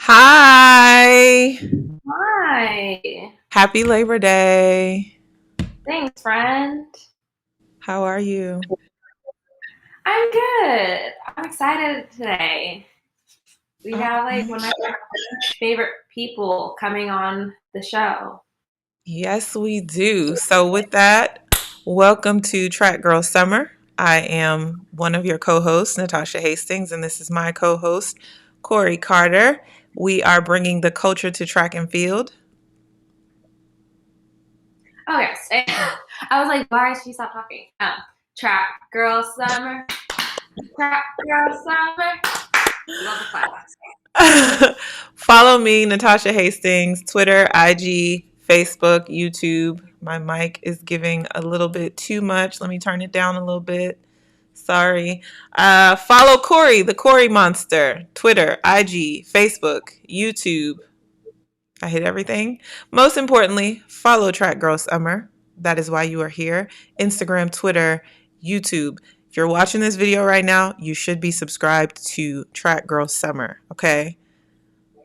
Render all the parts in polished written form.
Hi. Hi. Happy Labor Day. Thanks, friend. How are you? I'm good. I'm excited today. We have like Okay. one of my favorite people coming on the show. Yes, we do. So, with that, welcome to Track Girl Summer. I am one of your co hosts, Natasha Hastings, and this is my co host, Kori Carter. We are bringing the culture to track and field. Oh, yes. I was like, why is she stop talking? Trap Girl Summer. Trap Girl Summer. Love the class. Follow me, Natasha Hastings, Twitter, IG, Facebook, YouTube. My mic is giving a little bit too much. Let me turn it down a little bit. Sorry. Follow Kori, the Kori Monster, Twitter, IG, Facebook, YouTube. I hit everything. Most importantly, follow Track Girl Summer. That is why you are here. Instagram, Twitter, YouTube. If you're watching this video right now, you should be subscribed to Track Girl Summer. Okay.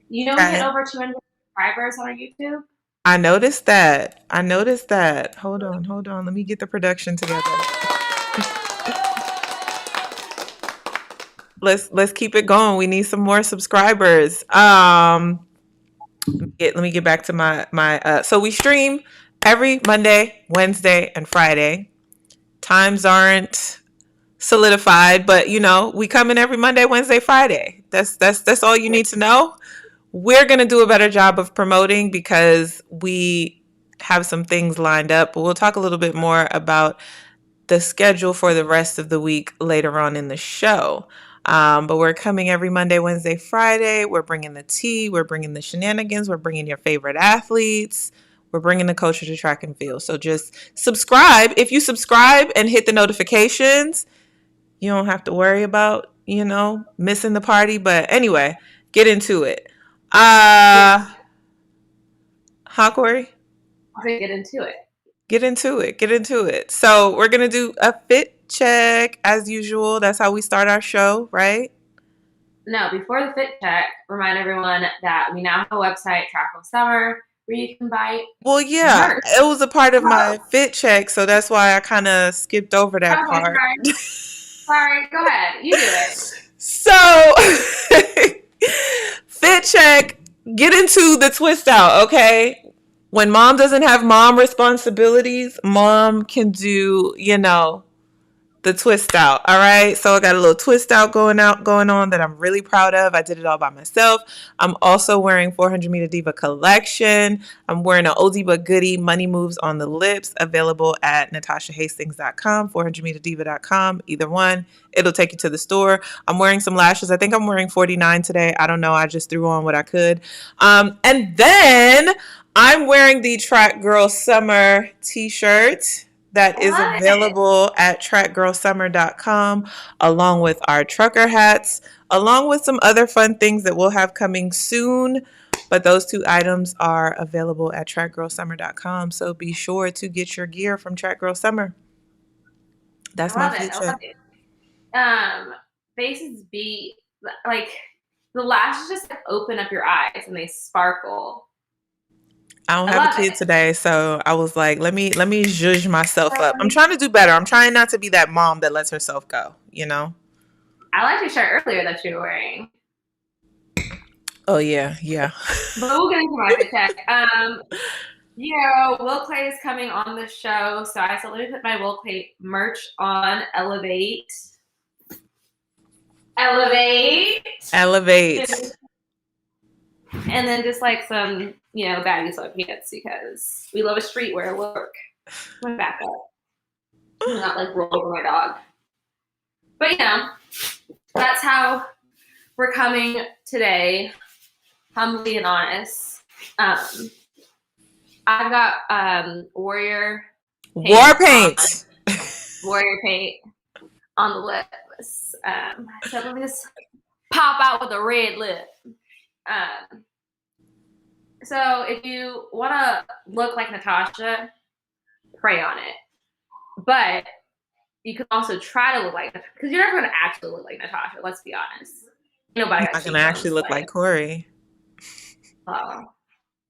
You know, we hit Okay. over 200 subscribers on our YouTube. I noticed that. I noticed that. Hold on, hold on. Let me get the production together. Let's keep it going. We need some more subscribers. Let me get back to my so we stream every Monday, Wednesday, and Friday. Times aren't solidified, but we come in every Monday, Wednesday, Friday. That's all you need to know. We're going to do a better job of promoting because we have some things lined up, but we'll talk a little bit more about the schedule for the rest of the week later on in the show. But we're coming every Monday, Wednesday, Friday. We're bringing the tea. We're bringing the shenanigans. We're bringing your favorite athletes. We're bringing the culture to track and field. So just subscribe. If you subscribe and hit the notifications, you don't have to worry about, missing the party. But anyway, get into it. Yeah, Huh, Kori? I'll get into it. Get into it. Get into it. So we're gonna do a fit check as usual. That's how we start our show, right? No, before the fit check, remind everyone that we now have a website, Track of Summer, where you can buy Well, yeah, merch. it was a part of Oh, my fit check, so that's why I kind of skipped over that okay, part. sorry. Sorry, go ahead. You do it. So, fit check, get into the twist out, okay? When mom doesn't have mom responsibilities, mom can do, the twist out. All right. So I got a little twist out going on that I'm really proud of. I did it all by myself. I'm also wearing 400 Meter Diva collection. I'm wearing an oldie but goodie Money Moves on the Lips, available at natashahastings.com, 400meterdiva.com, either one. It'll take you to the store. I'm wearing some lashes. I think I'm wearing 49 today. I don't know. I just threw on what I could. And then I'm wearing the Track Girl Summer t-shirt that is What? available at trackgirlsummer.com, along with our trucker hats, along with some other fun things that we'll have coming soon. But those two items are available at trackgirlsummer.com. So be sure to get your gear from Track Girl Summer. I That's my love it. I love future. it. Faces be like the lashes just like, open up your eyes and they sparkle. I don't I have a love kid it. today, so I was like, let me zhuzh myself up. I'm Um, trying to do better. I'm trying not to be that mom that lets herself go. I liked your shirt earlier that you were wearing. Oh yeah, yeah. But we'll get into my fit check. Will Claye is coming on the show, so I still let me put my Will Claye merch on Elevate. Elevate. Elevate. And then just like some, baggy sweatpants because we love a streetwear look. My back up. I'm not like roll over my dog. But that's how we're coming today, humbly and honest. I've got warrior War paint on paint. warrior paint on the lips. So let me just pop out with a red lip. So if you want to look like Natasha, pray on it. But you can also try to look like, because you're never going to actually look like Natasha. Let's be honest. Nobody got I can cheekbones. actually look like Kori.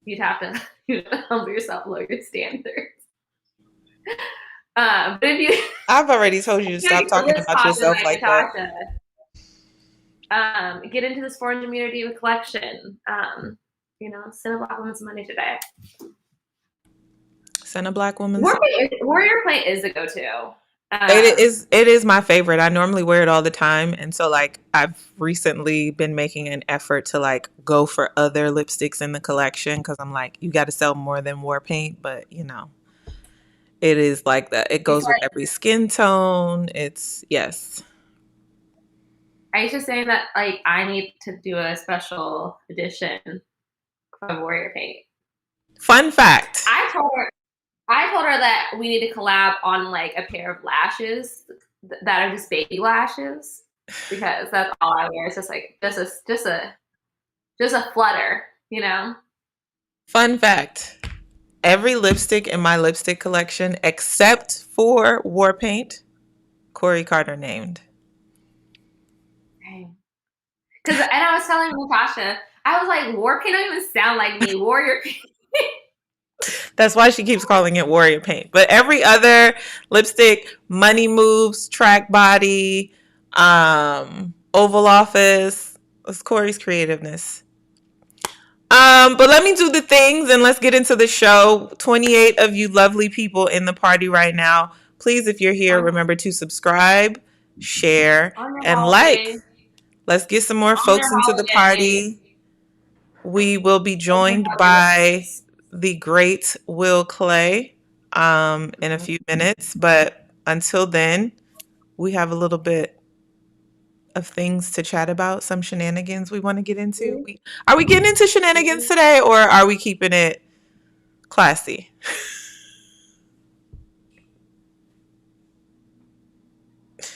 You'd have to humble yourself, lower your standards. But if you, I've already told you to stop talking list about popping yourself like like that. Natasha, get into this 400 meter diva collection. Send a Black woman some money today. Send a Black woman. Warrior Plate is the go-to. It is my favorite. I normally wear it all the time, and so like I've recently been making an effort to like go for other lipsticks in the collection because I'm like, you got to sell more than war paint, but it is like that. It goes with every skin tone. It's yes. I used to say that like I need to do a special edition of Warrior Paint. Fun fact. I told her that we need to collab on like a pair of lashes that are just baby lashes because that's all I wear. It's just like just a flutter, Fun fact. Every lipstick in my lipstick collection except for war paint, Kori Carter named. And I was telling Natasha, I was like, war paint don't even sound like me. Warrior Paint. That's why she keeps calling it Warrior Paint. But every other lipstick, Money Moves, Track Body, Oval Office, it's Kori's creativeness. But let me do the things and let's get into the show. 28 of you lovely people in the party right now. Please, if you're here, remember to subscribe, share, and like. Let's get some more folks into the party. We will be joined by the great Will Claye in a few minutes. But until then, we have a little bit of things to chat about, some shenanigans we want to get into. Are we getting into shenanigans today or are we keeping it classy?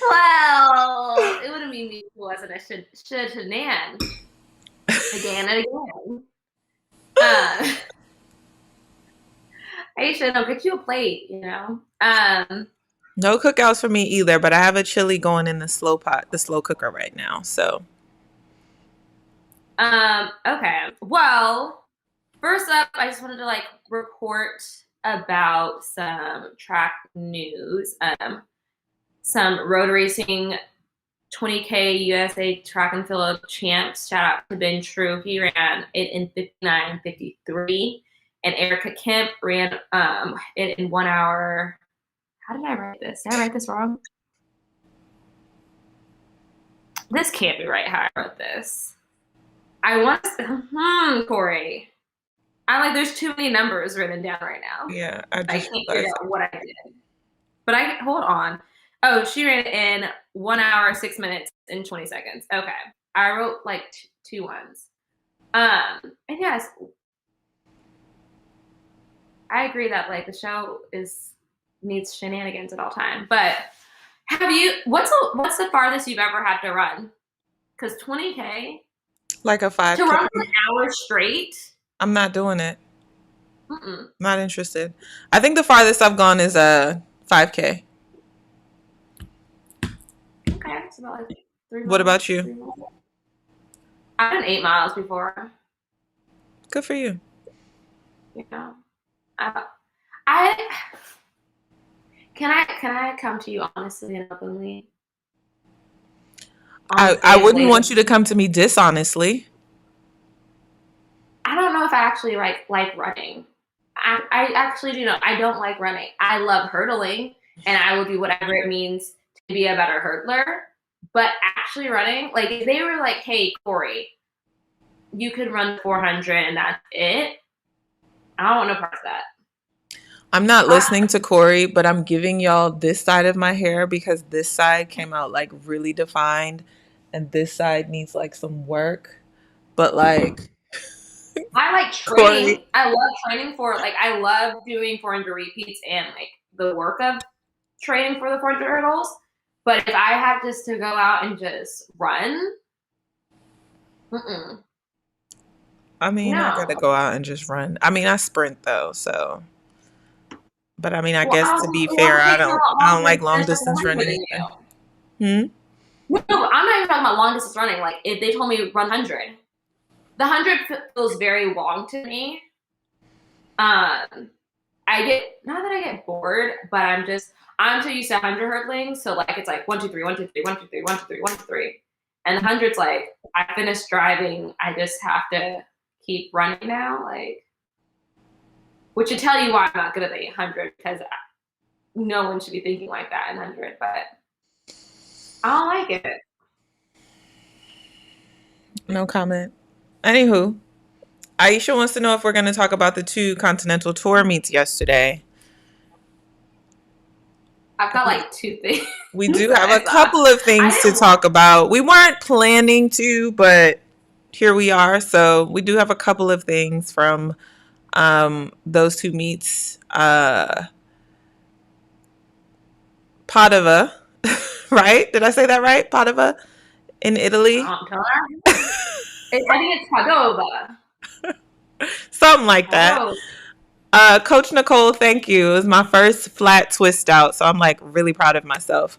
Well, it wouldn't be me if it wasn't a shenan again and again. Hey, I'll get you a plate, No cookouts for me either, but I have a chili going in the slow cooker right now. So, okay. Well, first up, I just wanted to like report about some track news. Some road racing 20K USA track and field champs. Shout out to Ben True. He ran it in 59:53. And Erica Kemp ran it in 1 hour. How did I write this? Did I write this wrong? This can't be right how I wrote this. I want to Kori. I'm like, there's too many numbers written down right now. Yeah, I can't figure out what I did. But hold on. Oh, she ran in 1 hour, 6 minutes, and 20 seconds. Okay. I wrote like two ones. And yes, I agree that like the show needs shenanigans at all time. But what's the farthest you've ever had to run? Because 20K, like a 5K to run for an hour straight. I'm not doing it. Not interested. I think the farthest I've gone is a 5K. Okay, it's about like 3 miles. What about you? I've done 8 miles before. Good for you. Yeah. Can I come to you honestly and openly? I wouldn't want you to come to me dishonestly. I don't know if I actually like running. I actually do not. I don't like running. I love hurdling, and I will do whatever it means to be a better hurdler. But actually running, like if they were like, "Hey, Kori, you could run 400 and that's it," I don't want no part of that. I'm not listening to Kori, but I'm giving y'all this side of my hair because this side came out like really defined, and this side needs like some work. But like, I like training. Kori. I love training I love doing 400 repeats and like the work of training for the 400 hurdles. But if I have just to go out and just run, I mean, no. I gotta go out and just run. I mean, I sprint though, so. But I mean, I guess to be fair, I don't like long distance running. No, I'm not even talking about long distance running. Like if they told me run 100. The 100 feels very long to me. I get, not that I get bored, but I'm so used to 100 hurdling. So like it's like 1, 2, 3, 1, 2, 3, 1, 2, 3, 1, 2, 3, 1, 2, 3. And the 100's like, I finished driving. I just have to keep running now. Like, which should tell you why I'm not good at the 800, because no one should be thinking like that in 100, but I don't like it. No comment. Anywho, Aisha wants to know if we're going to talk about the 2 Continental Tour meets yesterday. I've got like 2 things. We do have a couple of things to talk about. We weren't planning to, but here we are. So we do have a couple of things from those 2 meets. Padova, right? Did I say that right? Padova in Italy? I think it's Padova. Something like that. Coach Nicole, thank you. It was my first flat twist out, so I'm like really proud of myself.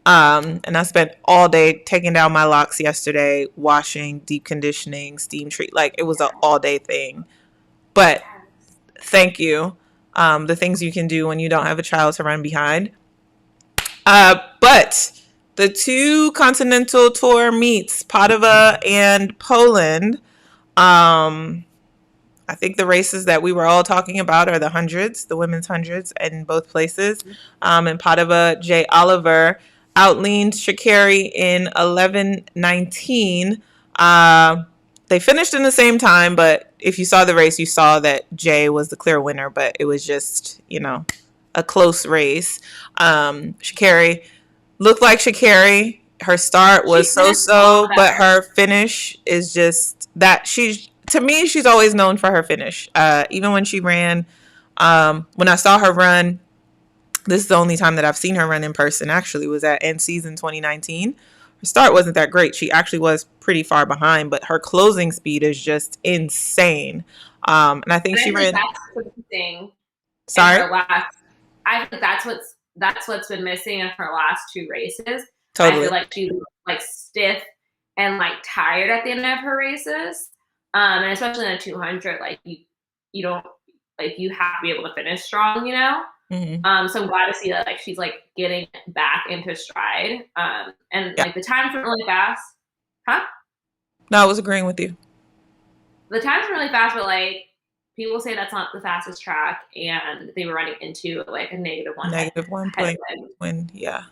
And I spent all day taking down my locks yesterday, washing, deep conditioning, steam treat. Like it was an all day thing. But thank you. The things you can do when you don't have a child to run behind. But the 2 Continental Tour meets, Padova and Poland. I think the races that we were all talking about are the 100s, the women's 100s in both places. In Padova, Jay Oliver outleaned Sha'Carri in 11:19. They finished in the same time, but if you saw the race, you saw that Jay was the clear winner, but it was just, a close race. Sha'Carri looked like Sha'Carri. Her start was so-so, but her finish is just that to me, she's always known for her finish. Even when she ran, when I saw her run, this is the only time that I've seen her run in person, actually, was at end season 2019. Her start wasn't that great. She actually was pretty far behind, but her closing speed is just insane. And I think she ran. That's the thing. Sorry? I think that's what's been missing in her last 2 races. Totally. I feel like she was like stiff and like tired at the end of her races. And especially in a 200, like you don't, like, you have to be able to finish strong, Mm-hmm. So I'm glad to see that like she's like getting back into stride. And like the times were really fast. Huh? No, I was agreeing with you. The times were really fast, but like people say that's not the fastest track, and they were running into like a -1 point win. Yeah.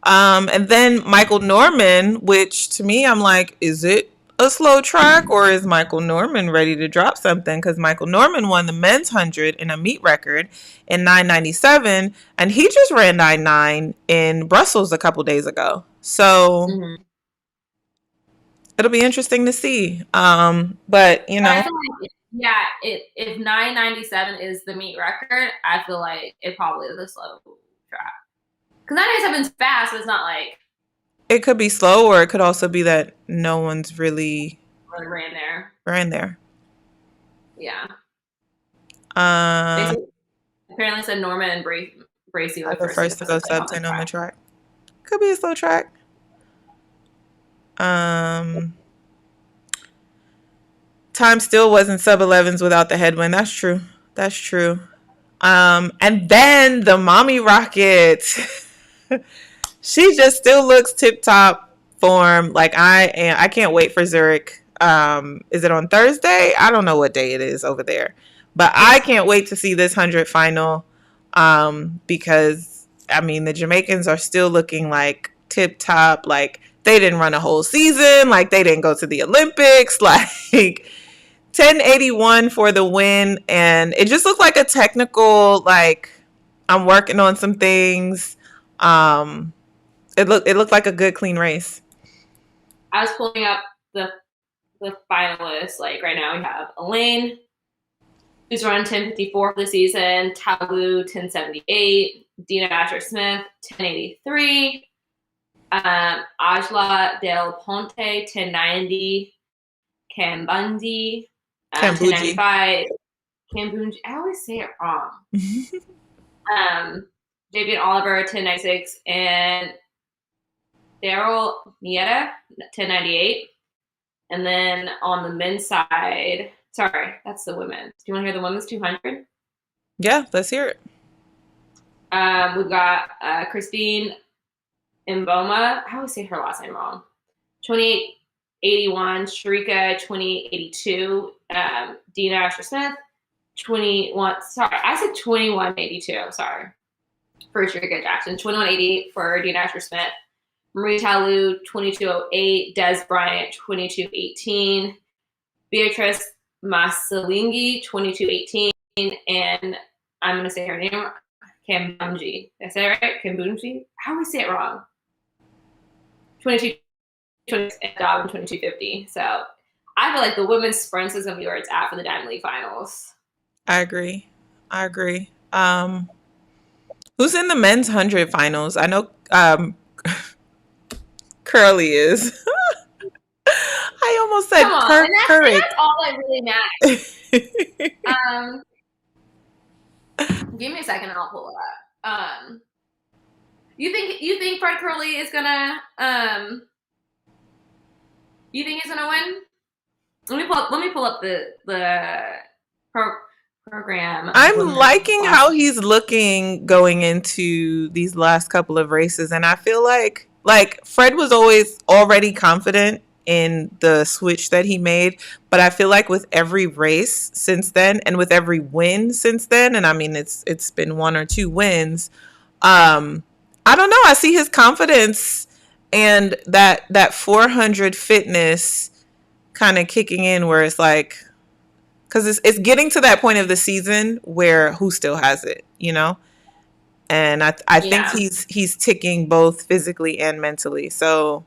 And then Michael Norman, which to me, I'm like, is it a slow track or is Michael Norman ready to drop something? Because Michael Norman won the men's 100 in a meet record in 9:97, and he just ran 9:9 in Brussels a couple days ago. So it'll be interesting to see. But you know, I feel like, if 9:97 is the meet record, I feel like it probably is a slow track. Because 9:97 is fast, but it's not like. It could be slow, or it could also be that no one's really ran there. Yeah. Apparently said Norman and Bracy were the first to go sub 10 on the track. Could be a slow track. Time still wasn't sub 11s without the headwind. That's true. And then the mommy rocket. She just still looks tip-top form. Like I can't wait for Zurich. Is it on Thursday? I don't know what day it is over there. But I can't wait to see this 100 final. Because I mean the Jamaicans are still looking like tip-top. Like they didn't run a whole season. Like they didn't go to the Olympics. Like 1081 for the win. And it just looked like a technical, like I'm working on some things. It looked like a good, clean race. I was pulling up the finalists. Like right now, we have Elaine, who's run 1054 for the season. Tabu 1078. Dina Asher-Smith 1083. Ajla Del Ponte 1090. Kambundi 1095. Kambunji. I always say it wrong. Javian Oliver 1096 and Daryl Nieta 1098. And then on the men's side, sorry, that's the women's. Do you want to hear the women's 200? Yeah, let's hear it. We've got Christine Mboma. I always say her last name wrong. 2881. Sharika 2882. Dina Asher Smith 21. Sorry, I said 2182. Sorry. For Sharika Jackson. 2188 for Dina Asher Smith. Marie Talu 2208. Des Bryant 2218. Beatrice Masalingi 2218. And I'm going to say her name, Kambunji. Did I say it right? Kambunji? How do we say it wrong? 22, and Dobbin 2250. So I feel like the women's sprints is going to be where it's at for the Diamond League finals. I agree. Who's in the men's 100 finals? I know Curly is. I almost said Couric. That's all that really matters. Give me a second and I'll pull it up. You think Fred Curly is gonna you think he's gonna win? Let me pull up the program. I'm liking how he's looking going into these last couple of races, and I feel like Fred was always already confident in the switch that he made, but I feel like with every race since then and with every win since then, and I mean it's been 1 or 2 wins, I don't know, I see his confidence and that 400 fitness kind of kicking in, where it's like, because it's getting to that point of the season where who still has it, you know? And I think he's ticking both physically and mentally. So,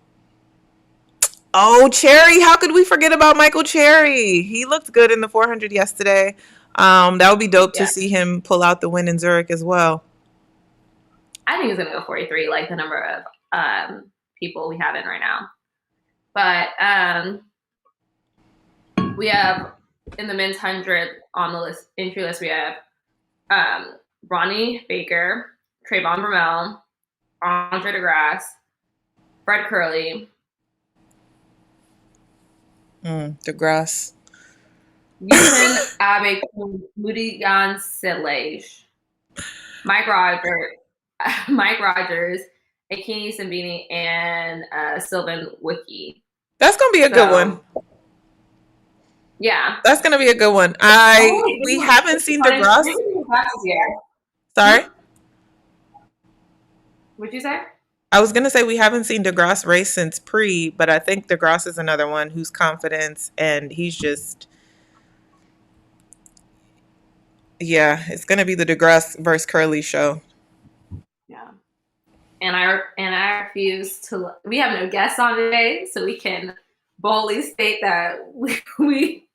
oh, Cherry, how could we forget about Michael Cherry? He looked good in the 400 yesterday. That would be dope to see him pull out the win in Zurich as well. I think he's going to go 43, like the number of people we have in right now. But we have, in the men's 100 on the list, entry list, we have Ronnie Baker, Trayvon Bromell, Andre DeGrasse, Fred Curley. DeGrasse. Yushin Abe Mudigan Silage. Mike Rogers, Akini Simbini, and Sylvan Wiki. That's going to be a good one. Yeah. That's going to be a good one. We haven't seen DeGrasse. Sorry? What'd you say? I was going to say we haven't seen DeGrasse race since pre, but I think DeGrasse is another one who's confidence, and he's just... Yeah, it's going to be the DeGrasse versus Curly show. Yeah. And I refuse to... We have no guests on today, so we can boldly state that we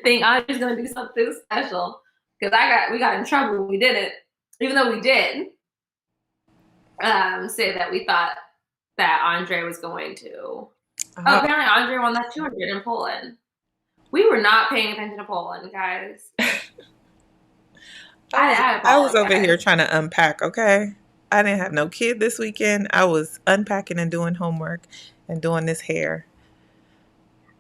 think I'm just going to do something special. Because we got in trouble when we did it. Even though we did say that we thought that Andre was going to... Oh, apparently Andre won that 200 in Poland. We were not paying attention to Poland, guys. I was over here trying to unpack, okay? I didn't have no kid this weekend. I was unpacking and doing homework and doing this hair.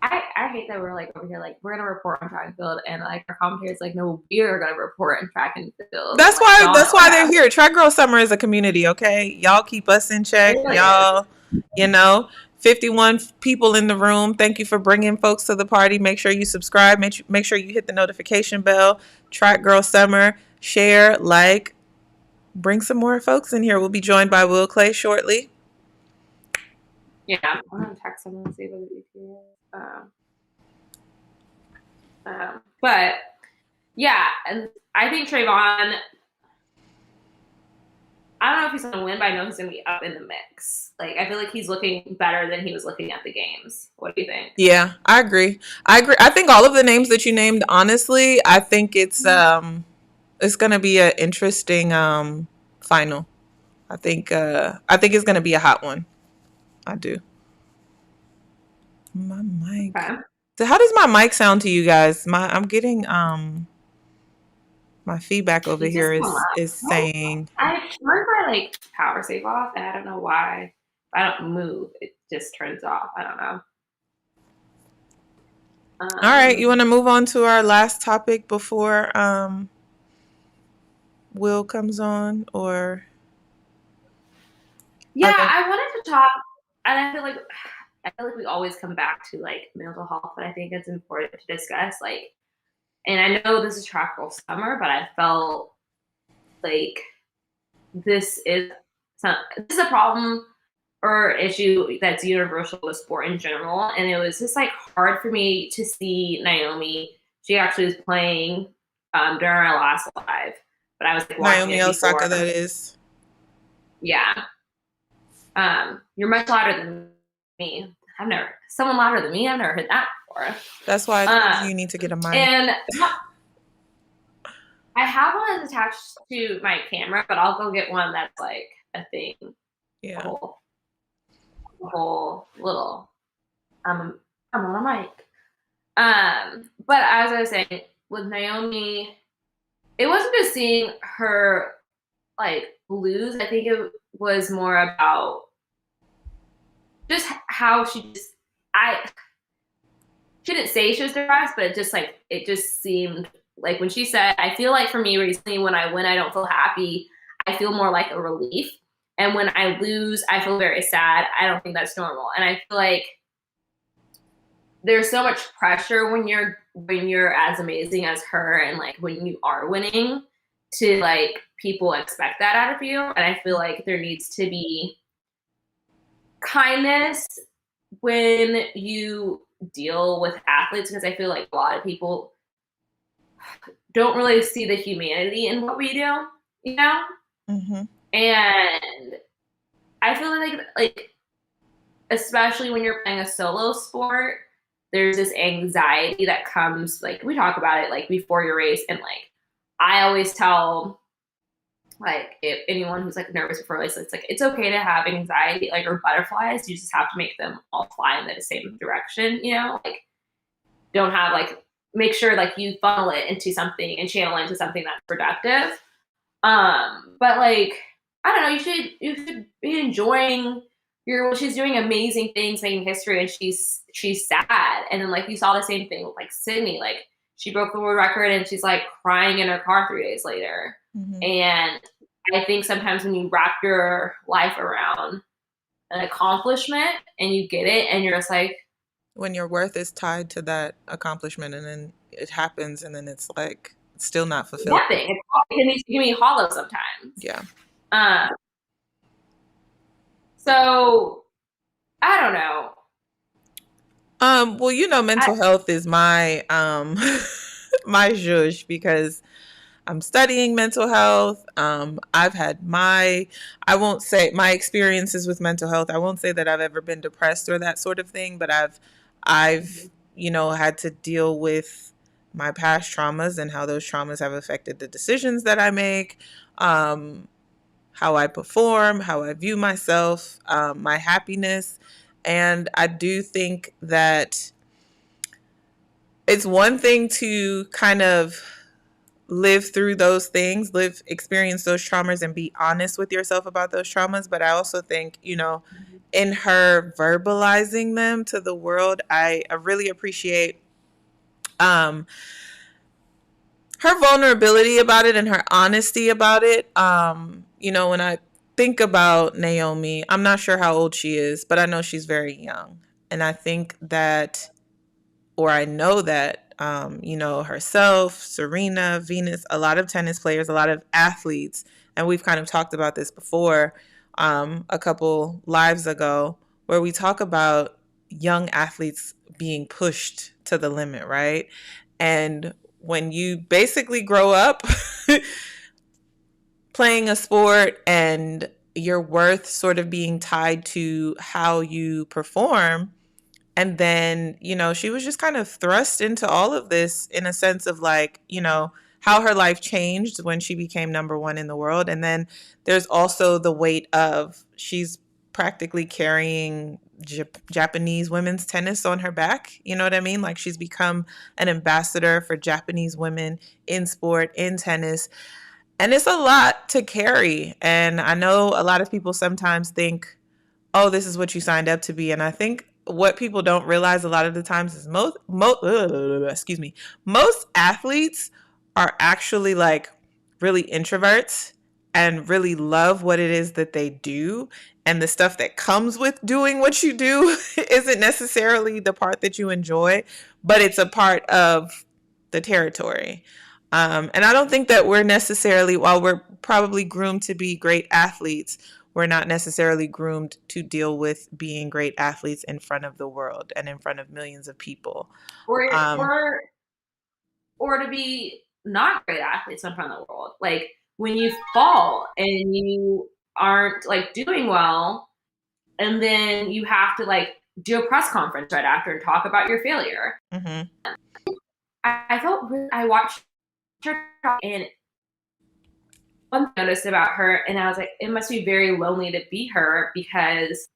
I hate that we're like over here, like, we're going to report on track and field, and like our commentators like, no, we're going to report on track and field. That's why they're here. Track Girl Summer is a community, okay? Y'all keep us in check. Y'all, 51 people in the room. Thank you for bringing folks to the party. Make sure you subscribe. Make sure you hit the notification bell. Track Girl Summer. Share, like, bring some more folks in here. We'll be joined by Will Claye shortly. Yeah, I'm going to text someone and see what it is. But, yeah, and I think Trayvon, I don't know if he's going to win, but I know he's going to be up in the mix. Like, I feel like he's looking better than he was looking at the games. What do you think? Yeah, I agree. I think all of the names that you named, honestly, I think it's going to be an interesting final. I think it's going to be a hot one. I do. My mic. Okay. So how does my mic sound to you guys? I'm getting my feedback over here is saying. I turned my power save off, and I don't know why. If I don't move, it just turns off. I don't know. All right, Um, you want to move on to our last topic before Will comes on, or yeah, are there? I wanted to talk, and I feel like we always come back to like mental health, but I think it's important to discuss like, and I know this is tropical summer, but I felt like this is this is a problem or issue that's universal with sport in general. And it was just like hard for me to see Naomi. She actually was playing during our last live, but I was like watching Naomi it before. Osaka, that is. Yeah. You're much louder than me. I've never someone louder than me. I've never heard that before. That's why I told you Um, you need to get a mic. and I have one that's attached to my camera, but I'll go get one that's like a thing, a Yeah. whole, a whole little. I'm on a mic. But as I was saying, with Naomi, it wasn't just seeing her like lose. I think it was more about just how I she didn't say she was depressed, but it just seemed like when she said, I feel like for me recently when I win I don't feel happy, I feel more like a relief. And when I lose, I feel very sad. I don't think that's normal. And I feel like there's so much pressure when you're as amazing as her and like when you are winning to like people expect that out of you. And I feel like there needs to be kindness when you deal with athletes because I feel like a lot of people don't really see the humanity in what we do, you know? Mm-hmm. And I feel like especially when you're playing a solo sport, there's this anxiety that comes like we talk about it like before your race and like I always tell like if anyone who's like nervous before a race, it's like it's okay to have anxiety like or butterflies. You just have to make them all fly in the same direction, you know? Like don't have like make sure like you funnel it into something and channel into something that's productive. But like I don't know, you should be enjoying your she's doing amazing things, making history, and she's sad. And then like you saw the same thing with like Sydney, like she broke the world record and she's like crying in her car 3 days later. Mm-hmm. And I think sometimes when you wrap your life around an accomplishment and you get it and you're just like When your worth is tied to that accomplishment and then it happens and then it's like it's still not fulfilled. nothing. It can be hollow sometimes. Yeah. Um, so I don't know. Well, you know, mental health is my my zhuzh because I'm studying mental health. I've had I won't say my experiences with mental health. I won't say that I've ever been depressed or that sort of thing, but I've, you know, had to deal with my past traumas and how those traumas have affected the decisions that I make, how I perform, how I view myself, my happiness. And I do think that it's one thing to kind of live through those things, experience those traumas and be honest with yourself about those traumas. But I also think, you know, in her verbalizing them to the world, I really appreciate um, her vulnerability about it and her honesty about it. You know, when I think about Naomi, I'm not sure how old she is, but I know she's very young. And I think that or I know that, you know, herself, Serena, Venus, a lot of tennis players, a lot of athletes, and we've kind of talked about this before a couple lives ago, where we talk about young athletes being pushed to the limit, right? And when you basically grow up playing a sport and your worth sort of being tied to how you perform, and then, you know, she was just kind of thrust into all of this in a sense of like, you know, how her life changed when she became number one in the world. And then there's also the weight of she's practically carrying Japanese women's tennis on her back. You know what I mean? Like she's become an ambassador for Japanese women in sport, in tennis. And it's a lot to carry. And I know a lot of people sometimes think, oh, this is what you signed up to be. And I think what people don't realize a lot of the times is most athletes are actually like really introverts and really love what it is that they do, and the stuff that comes with doing what you do isn't necessarily the part that you enjoy, but it's a part of the territory. And I don't think that we're necessarily, while we're probably groomed to be great athletes, we're not necessarily groomed to deal with being great athletes in front of the world and in front of millions of people. or Um, or or to be not great athletes in front of the world. Like when you fall and you aren't like doing well, and then you have to like do a press conference right after and talk about your failure. mhm, I felt really, I watched her and one thing I noticed about her, and I was like, it must be very lonely to be her because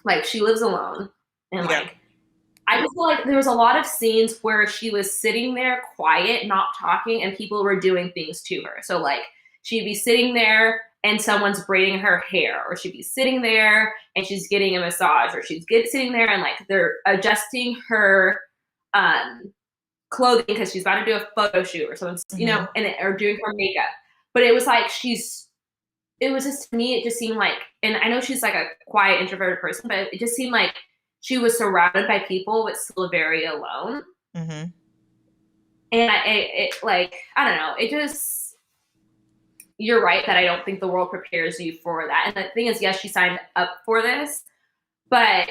like she lives alone and yeah. like I just feel like there was a lot of scenes where she was sitting there quiet, not talking, and people were doing things to her. So like she'd be sitting there and someone's braiding her hair, or she'd be sitting there and she's getting a massage, or sitting there and like they're adjusting her clothing because she's about to do a photo shoot or someone's, Mhm. or doing her makeup. But it was like it was just to me, it just seemed like, and I know she's like a quiet, introverted person, but it just seemed like she was surrounded by people, but still very alone. Mhm. And like, I don't know, it just, you're right that I don't think the world prepares you for that. And the thing is, yes, she signed up for this, but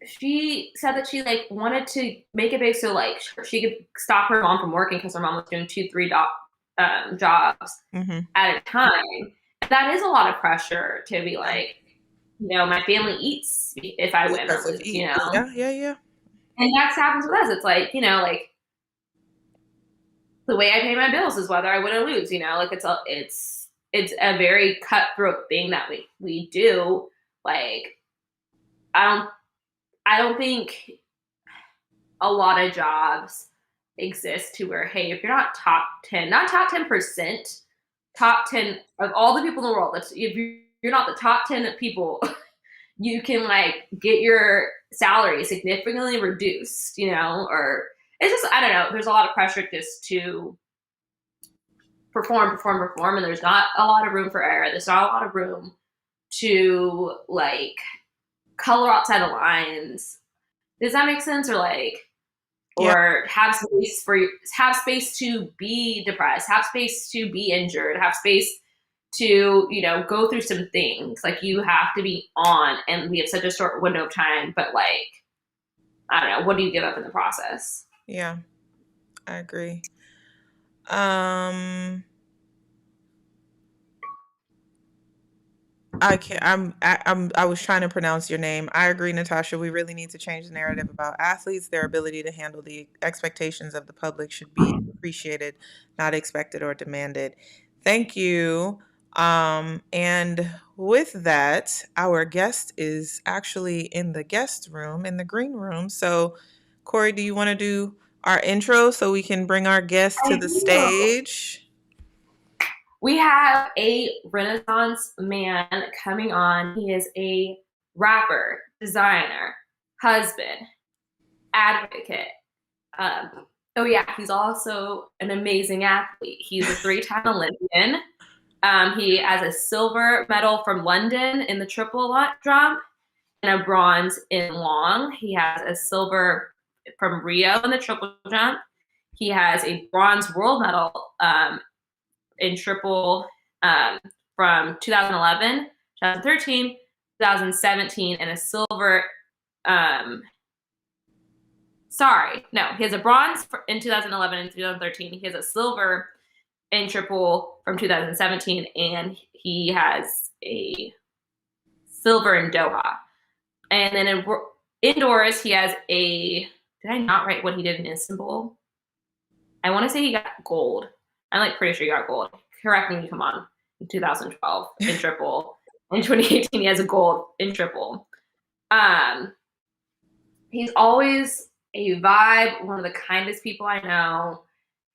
she said that she like wanted to make it big so like she could stop her mom from working because her mom was doing 2, 3 jobs Mhm. at a time. And that is a lot of pressure to be Yeah. like, my family eats if I win or Because of lose, eat. Yeah. Yeah. Yeah. And that happens with us. It's like, like the way I pay my bills is whether I win or lose, like it's a very cutthroat thing that we do. Like I don't I don't think a lot of jobs exist to where, hey, if you're not top 10, not top 10%, top 10 of all the people in the world, if you're not the top 10 of people, you can like get your salary significantly reduced, or it's just, I don't know. There's a lot of pressure just to perform, and there's not a lot of room for error. There's not a lot of room to like color outside the lines. Does that make sense? Or like, Yeah. or have space to be depressed, have space to be injured, have space to go through some things. Like you have to be on, and we have such a short window of time. But like, I don't know, what do you give up in the process? Yeah. I agree. Um, I can't. I was trying to pronounce your name. I agree, Natasha. We really need to change the narrative about athletes. Their ability to handle the expectations of the public should be appreciated, not expected or demanded. Thank you. And with that, our guest is actually in the guest room, in the green room. So, Kori, do you want to do our intro so we can bring our guest to I the do. stage? We have a Renaissance man coming on. He is a rapper, designer, husband, advocate. Oh yeah, he's also an amazing athlete. He's a 3-time Olympian. He has a silver medal from London in the triple jump and a bronze in long. He has a silver from Rio in the triple jump. He has a bronze world medal in triple from 2011, 2013, 2017, and a silver. Um, he has a bronze in 2011 and 2013. He has a silver in triple from 2017, and he has a silver in Doha. And then indoors, he has a. Did I not write what he did in Istanbul? I want to say he got gold. I'm like pretty sure he got gold. Correct me, come on. In 2012 in triple. In 2018, he has a gold in triple. Um, he's always a vibe. One of the kindest people I know.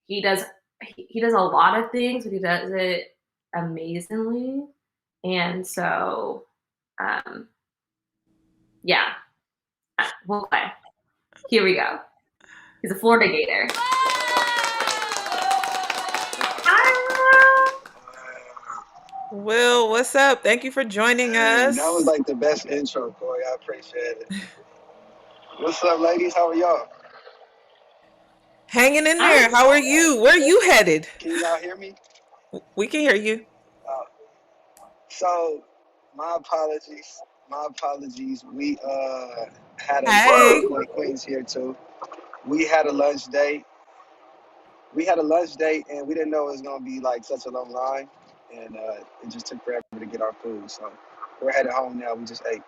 He does a lot of things, but he does it amazingly. And so, yeah, Will Claye. Here we go. He's a Florida Gator. Will, what's up? Thank you for joining us. That was like the best intro, Kori. I appreciate it. What's up, ladies? How are y'all? Hanging in there. How are you? Where are you headed? Can y'all hear me? We can hear you. So, my apologies. My apologies. We had a Hey. Queen's here too. We had a lunch date. And we didn't know it was gonna be like such a long line, and it just took forever to get our food. So we're headed home now. We just ate.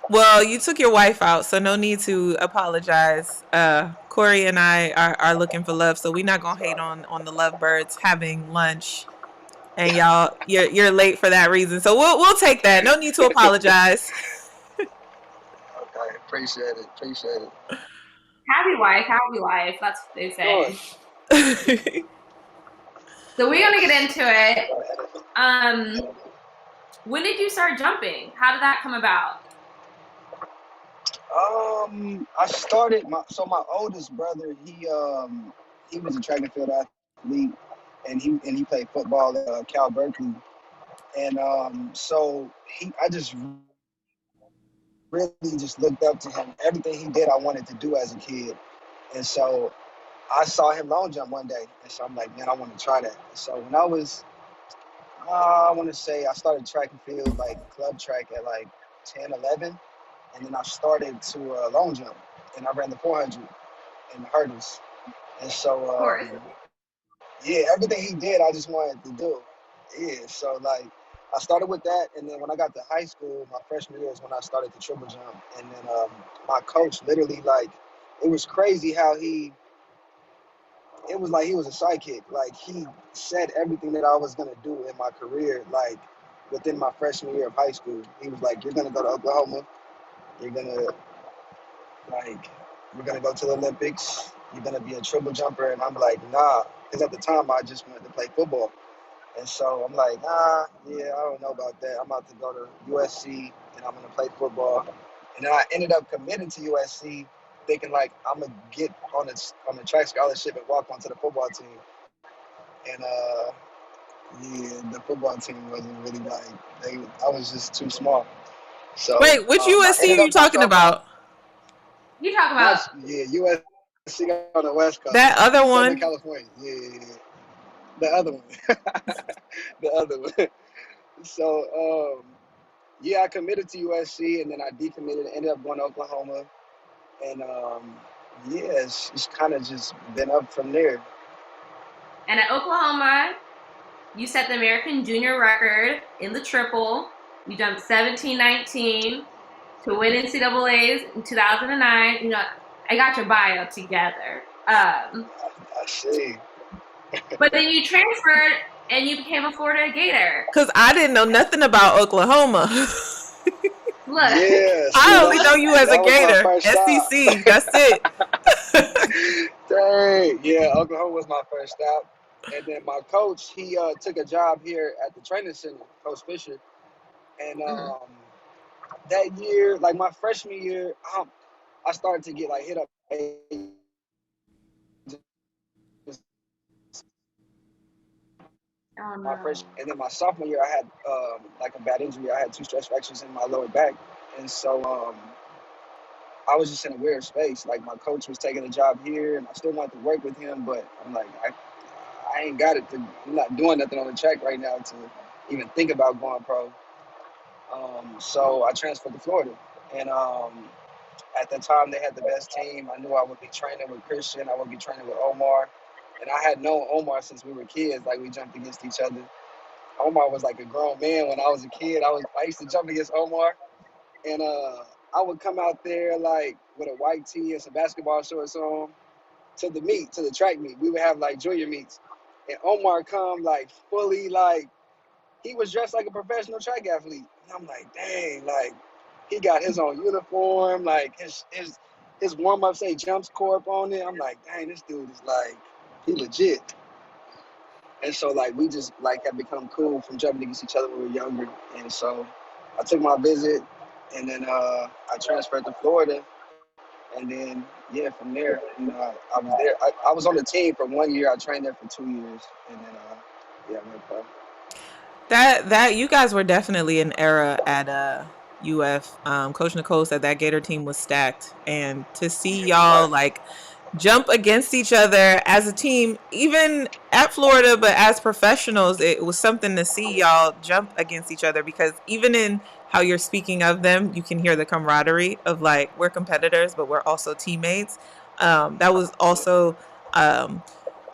Well, you took your wife out, so no need to apologize. Kori and I are looking for love, so we're not gonna hate on the lovebirds having lunch. And y'all, you're late for that reason, so we'll take that. No need to apologize. Okay, appreciate it. Happy wife. That's what they say. Sure. So we're gonna get into it. When did you start jumping? How did that come about? I started my oldest brother. He was a track and field athlete, and he played football at Cal Berkeley, and so I just really just looked up to him. Everything he did, I wanted to do as a kid, and so I saw him long jump one day, and so I'm like, man, I want to try that. So when I was, I want to say I started track and field, like club track at like 10, 11. And then I started to long jump, and I ran the 400 and the hurdles. And so, yeah, everything he did, I just wanted to do. Yeah, so like I started with that, and then when I got to high school, my freshman year is when I started the triple jump. And then my coach literally, like, it was crazy how it was like he was a sidekick. Like, he said everything that I was gonna do in my career, like within my freshman year of high school. He was like, "You're gonna go to Oklahoma. You're gonna like, we're gonna go to the Olympics. You're gonna be a triple jumper." And I'm like, nah, because at the time I just wanted to play football. And so I'm like, nah, yeah, I don't know about that. I'm about to go to USC and I'm gonna play football. And then I ended up committing to USC, thinking like I'm gonna get on the track scholarship and walk onto the football team. And yeah, the football team wasn't really like I was just too small. So Wait, which I USC ended are you up going to talking about? You talking about? USC on the West Coast. That other Southern one? California. Yeah. The other one. The other one. So, yeah, I committed to USC, and then I decommitted and ended up going to Oklahoma. And, yeah, it's kind of just been up from there. And at Oklahoma, you set the American junior record in the triple. You jumped 17-19 to win NCAAs in 2009. You know, I got your bio together. I see. But then you transferred and you became a Florida Gator. Because I didn't know nothing about Oklahoma. Look. Yeah, I only know you as a Gator. SEC. That's it. Dang. Yeah, Oklahoma was my first stop. And then my coach, he took a job here at the training center, Coach Fisher. And that year, like my freshman year, I started to get like hit up. My freshman, and then my sophomore year, I had like a bad injury. I had 2 stress fractures in my lower back, and so I was just in a weird space. Like my coach was taking a job here, and I still wanted to work with him, but I'm like, I ain't got it. I'm not doing nothing on the track right now to even think about going pro. So I transferred to Florida, and at that time they had the best team. I knew I would be training with Christian. I would be training with Omar, and I had known Omar since we were kids. Like we jumped against each other. Omar was like a grown man when I was a kid. I used to jump against Omar, and I would come out there like with a white tee and some basketball shorts on to the track meet. We would have like junior meets, and Omar come like fully like he was dressed like a professional track athlete. And I'm like, dang, like he got his own uniform, like his warm up say Jumps Corp on it. I'm like, dang, this dude is like he legit. And so like we just like have become cool from jumping against each other when we were younger. And so I took my visit, and then I transferred to Florida, And then, yeah, from there, I was there. I was on the team for 1 year. I trained there for 2 years, and then, yeah, I went pro. That you guys were definitely an era at UF. Coach Nicole said that Gator team was stacked, and to see y'all Right. like jump against each other as a team, even at Florida, but as professionals, it was something to see y'all jump against each other, because even in how you're speaking of them, you can hear the camaraderie of like, we're competitors, but we're also teammates. That was also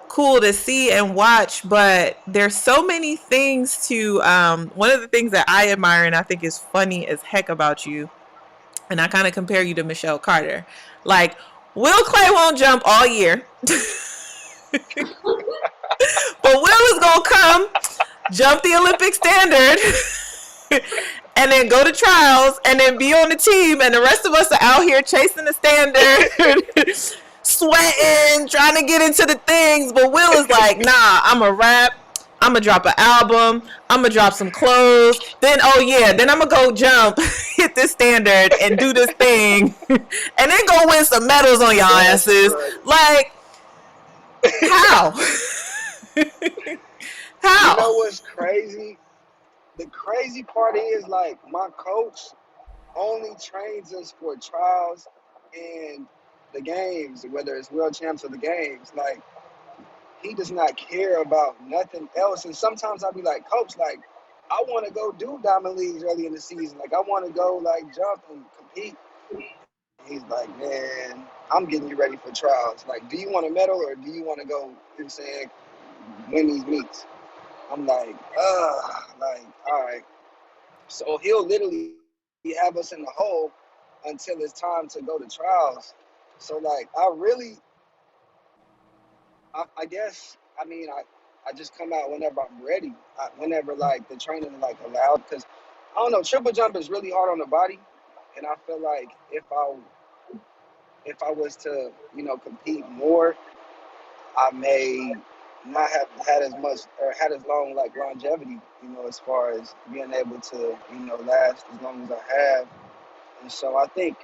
cool to see and watch. But there's so many things to one of the things that I admire and I think is funny as heck about you, and I kind of compare you to Michelle Carter. Like, Will Claye won't jump all year, but Will is gonna come jump the Olympic standard and then go to trials and then be on the team, and the rest of us are out here chasing the standard, sweating, trying to get into the things. But Will is like, nah, I'm a rap. I'm gonna drop an album. I'm gonna drop some clothes. Then, oh yeah, then I'm gonna go jump, hit this standard, and do this thing, and then go win some medals on y'all That's asses. right. Like, how? You How? know what's crazy? The crazy part is, like, my coach only trains us for trials and the games, whether it's world champs or the games. Like, he does not care about nothing else. And sometimes I'll be like, Coach, like, I want to go do Diamond Leagues early in the season. Like, I want to go, like, jump and compete. He's like, man, I'm getting you ready for trials. Like, do you want a medal or do you want to go, you know what I'm saying, win these meets? I'm like, like, all right. So he'll literally have us in the hole until it's time to go to trials. So, like, I guess, I mean, I just come out whenever I'm ready, whenever, like, the training, like, allowed. Because, I don't know, triple jump is really hard on the body. And I feel like if I was to, compete more, I may not have had as much or had as long, like, longevity, as far as being able to, last as long as I have. And so I think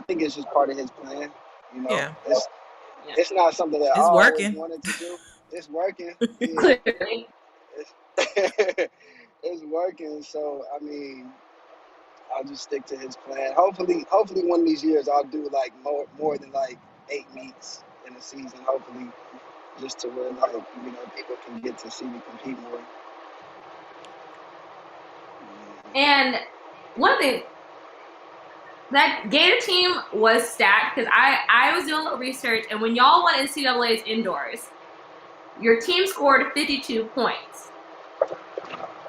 it's just part of his plan. Yeah, It's not something that I it's always working. wanted to do. It's working. Yeah, Clearly. it's, it's working. So I mean, I'll just stick to his plan. Hopefully, one of these years I'll do, like, more than, like, 8 meets in a season. Hopefully, just to where, like, people can get to see me compete more. And one thing, that Gator team was stacked because I was doing a little research, and when y'all won NCAA's indoors, your team scored 52 points.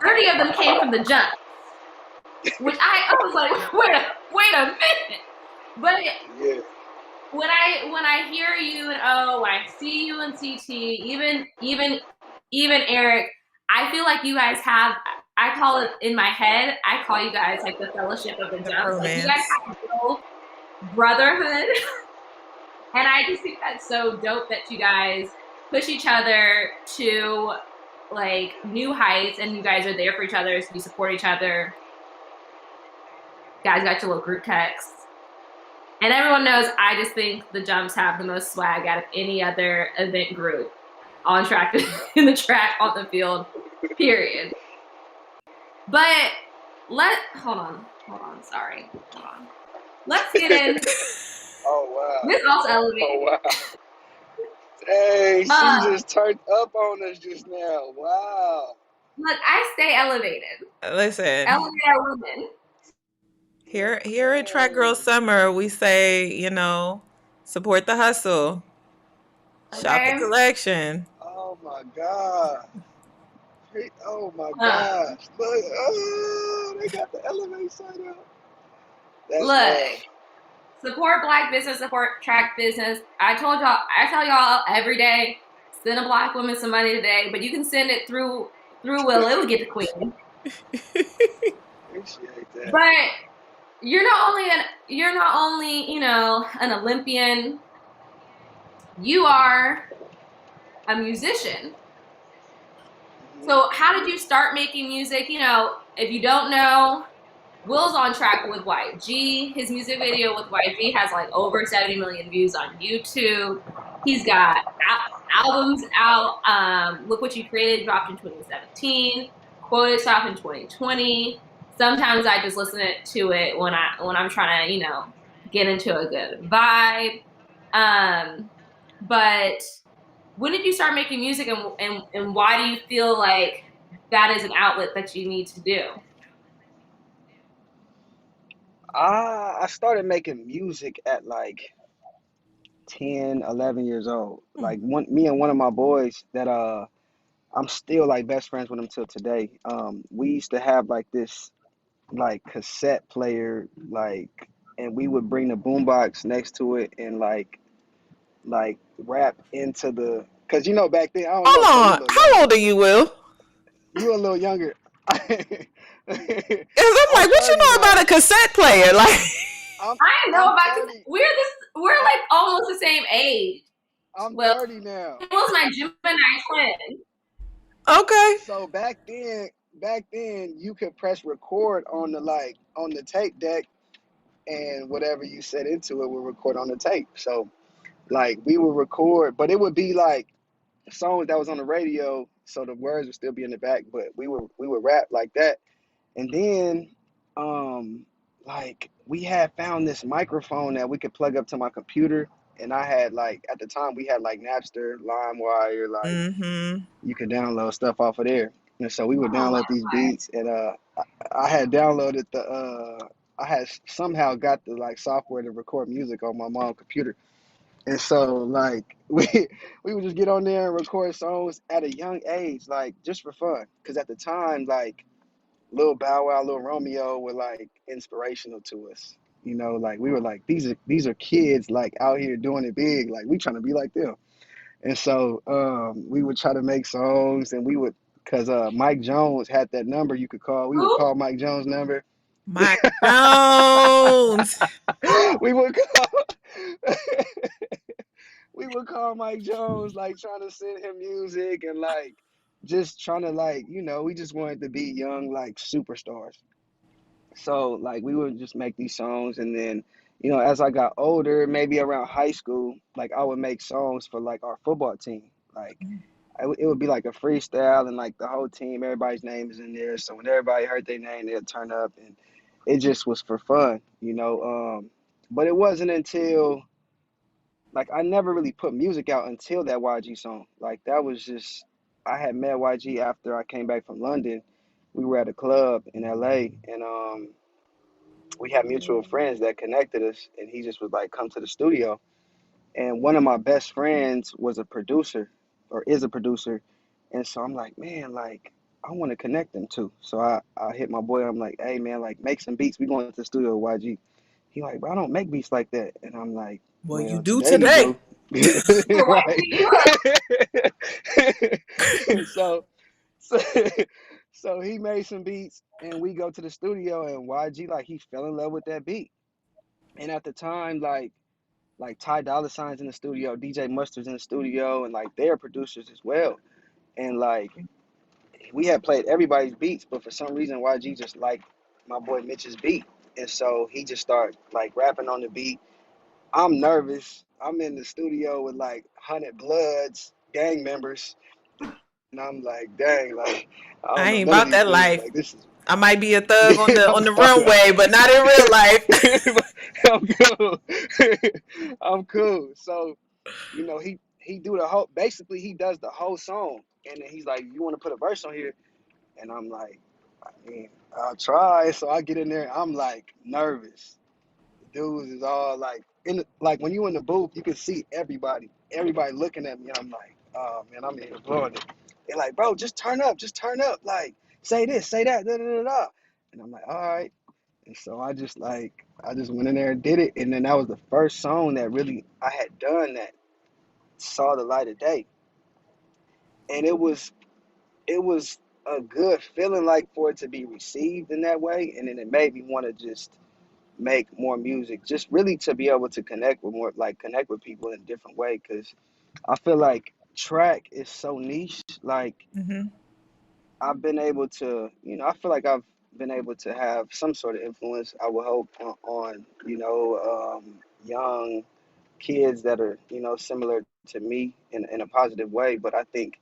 30 of them came from the jump, which I was like, wait a minute. But Yeah. when I hear you and I see you and CT, even Eric, I feel like you guys have. I call it in my head. I call you guys like the fellowship of the jumps. Like, you guys have a real brotherhood, and I just think that's so dope that you guys push each other to, like, new heights, and you guys are there for each other, so you support each other. You guys got your little group texts. And everyone knows I just think the jumps have the most swag out of any other event group on track, in the track, on the field, period. But hold on, sorry. Hold on. Let's get in. Oh wow. This is also elevated. Oh wow. Hey, she just turned up on us just now. Wow. Look, I stay elevated. Listen, Elevate our women. here at Track Girl Summer, we say, support the hustle, shop the Okay. collection. Oh my God. Oh my gosh. Look, they got the elevate sign up. Look, support Black business, support track business. I tell y'all every day, send a Black woman some money today, but you can send it through Will. It will get the queen. Appreciate that. But you're not only an Olympian. You are a musician. So how did you start making music? If you don't know, Will's on track with YG. His music video with YG has like over 70 million views on YouTube. He's got albums out. Look What You Created dropped in 2017. Quoted stopped in 2020. Sometimes I just listen to it when I'm trying to, get into a good vibe. But when did you start making music, and why do you feel like that is an outlet that you need to do? I started making music at like 10, 11 years old. Like me and one of my boys that I'm still like best friends with him till today. We used to have like this like cassette player, like, and we would bring the boombox next to it and like rap into the, cause back then, I don't know, Kori, you Hold a on. little How younger. old are you, Will? You a little younger. Because I'm I'm like, what you 30 know about now. a cassette player? Like, I know I'm about 30. we're like almost the same age. I'm Well, 30 now. Will's my Gemini twin. okay. So back then you could press record on the on the tape deck, and whatever you set into it would record on the tape. So like we would record, but it would be like songs that was on the radio, so the words would still be in the back, but we would rap like that. And then like we had found this microphone that we could plug up to my computer, and I had like at the time we had like Napster, LimeWire, like Mm-hmm. you could download stuff off of there. And so we would Oh my download these beats, and I had downloaded I had somehow got the like software to record music on my mom's computer. And so like we would just get on there and record songs at a young age, like just for fun. Cause at the time, like Lil Bow Wow, Lil Romeo were like inspirational to us. Like we were like these are kids like out here doing it big. Like we trying to be like them. And so we would try to make songs, and we would, cause Mike Jones had that number you could call. We would Who? call Mike Jones' number. Mike Jones. we would call we would call Mike Jones, like trying to send him music, and like just trying to like, we just wanted to be young like superstars. So like we would just make these songs, and then as I got older, maybe around high school, like I would make songs for like our football team. Like it would be like a freestyle, and like the whole team, everybody's name is in there. So when everybody heard their name, they'd turn up, and it just was for fun. But it wasn't until like I never really put music out until that YG song. Like that was just, I had met YG after I came back from London. We were at a club in LA, and we had mutual friends that connected us, and he just was like, come to the studio. And one of my best friends was a producer, or is a producer. And so I'm like, man, like I want to connect them too. So I hit my boy. I'm like, hey man, like make some beats. We going to the studio with YG. He like, bro, I don't make beats like that. And I'm like, Well, you well, do today you today. do. For Right. YG? so, so so he made some beats, and we go to the studio, and YG, like, he fell in love with that beat. And at the time, like Ty Dolla Sign's in the studio, DJ Mustard's in the studio, and like they're producers as well. And like we had played everybody's beats, but for some reason YG just liked my boy Mitch's beat. And so he just started like rapping on the beat. I'm nervous. I'm in the studio with like 100 Bloods, gang members, and I'm like, dang, like I don't I know ain't none of about these that dudes. life. Like this is I might be a thug on the I'm, I'm, runway, but not in real life. I'm cool. I'm cool. So he do the whole, basically he does the whole song, and then he's like, you want to put a verse on here? And I'm like, I mean, I'll try. So I get in there, I'm like nervous. Dudes is all like like when you in the booth, you can see everybody looking at me. I'm like, oh man, I'm in here blowing it. They're like, bro, just turn up, like say this, say that, da da da da. And I'm like, all right. And so I just went in there and did it, and then that was the first song that really I had done that saw the light of day. And it was a good feeling, like for it to be received in that way, and then it made me want to just make more music, just really to be able to connect with people in a different way, because I feel like track is so niche. Like Hmm. I've been able to, I feel like I've been able to have some sort of influence, I would hope, on young kids that are, similar to me in a positive way. But I think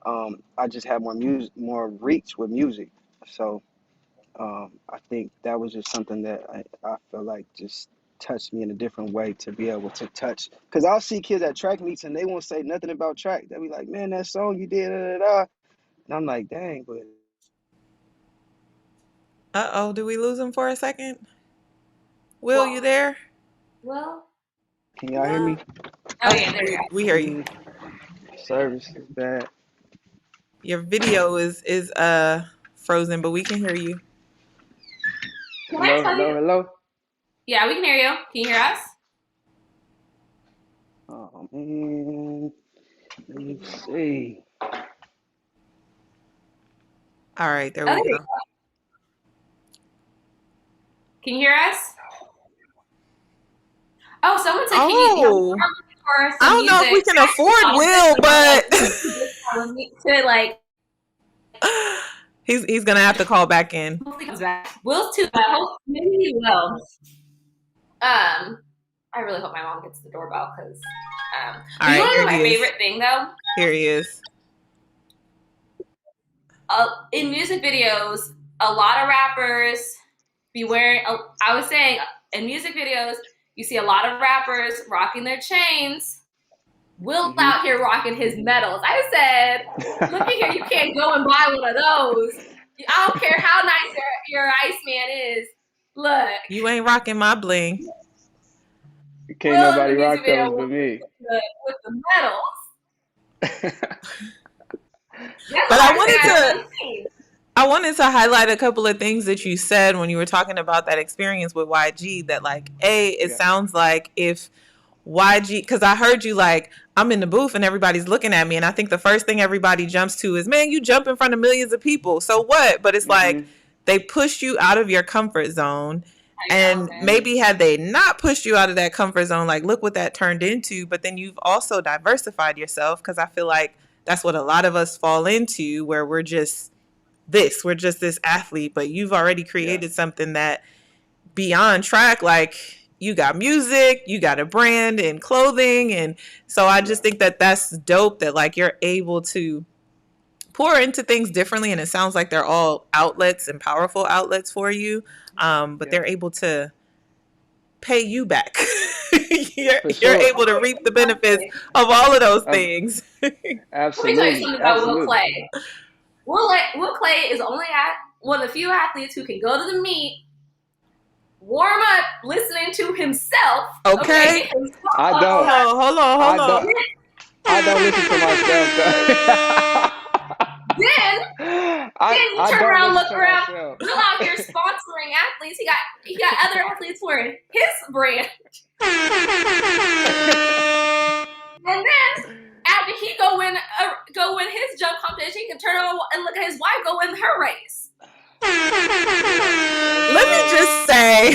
I just have more reach with music. So I think that was just something that I feel like just touched me in a different way to be able to touch. Because I'll see kids at track meets and they won't say nothing about track. They'll be like, man, that song you did, da, da, da. And I'm like, dang, but Uh-oh, did we lose him for a second? Will, you there? Well, can y'all hear me? oh yeah, there you go. We hear you. Service is bad. Your video is frozen, but we can hear you. Can I tell you? Hello. Yeah, we can hear you. Can you hear us? Oh man, let me see. All right, there we go. Can you hear us? Oh, someone said, Oh. can you for some I don't know if we can afford Will, but to like he's gonna have to call back in. hopefully comes back. Will's too bad. Maybe he will. I really hope my mom gets the doorbell because All right, you want to know here my he is. favorite thing though? Here he is. In music videos, a lot of rappers be wearing. I was saying in music videos, you see a lot of rappers rocking their chains. Will out here rocking his medals. I said, look at here, you can't go and buy one of those. I don't care how nice your Iceman is. Look, You ain't rocking my bling. Can't nobody rock those but me. With the medals. But I wanted to highlight a couple of things that you said when you were talking about that experience with YG. That like, it sounds like if YG, because I heard you like, I'm in the booth and everybody's looking at me, and I think the first thing everybody jumps to is, man, you jump in front of millions of people, so what? But it's like they pushed you out of your comfort zone, and maybe had they not pushed you out of that comfort zone, like look what that turned into. But then you've also diversified yourself, because I feel like that's what a lot of us fall into, where we're just this athlete, but you've already created something that beyond track, like you got music, you got a brand and clothing. And so I just think that that's dope, that like you're able to pour into things differently. And it sounds like they're all outlets and powerful outlets for you. But they're able to pay you back. You're able to reap the benefits of all of those things. Absolutely. Let me tell you something about Will Claye. Will Claye is only one of the few athletes who can go to the meet, warm up listening to himself. Okay. I don't. Hold on. I don't listen to myself. Then you turn around, look around. Will out here sponsoring athletes. He got other athletes wearing his brand. And then after he go win his jump competition, he can turn around and look at his wife go win her race. Let me just say.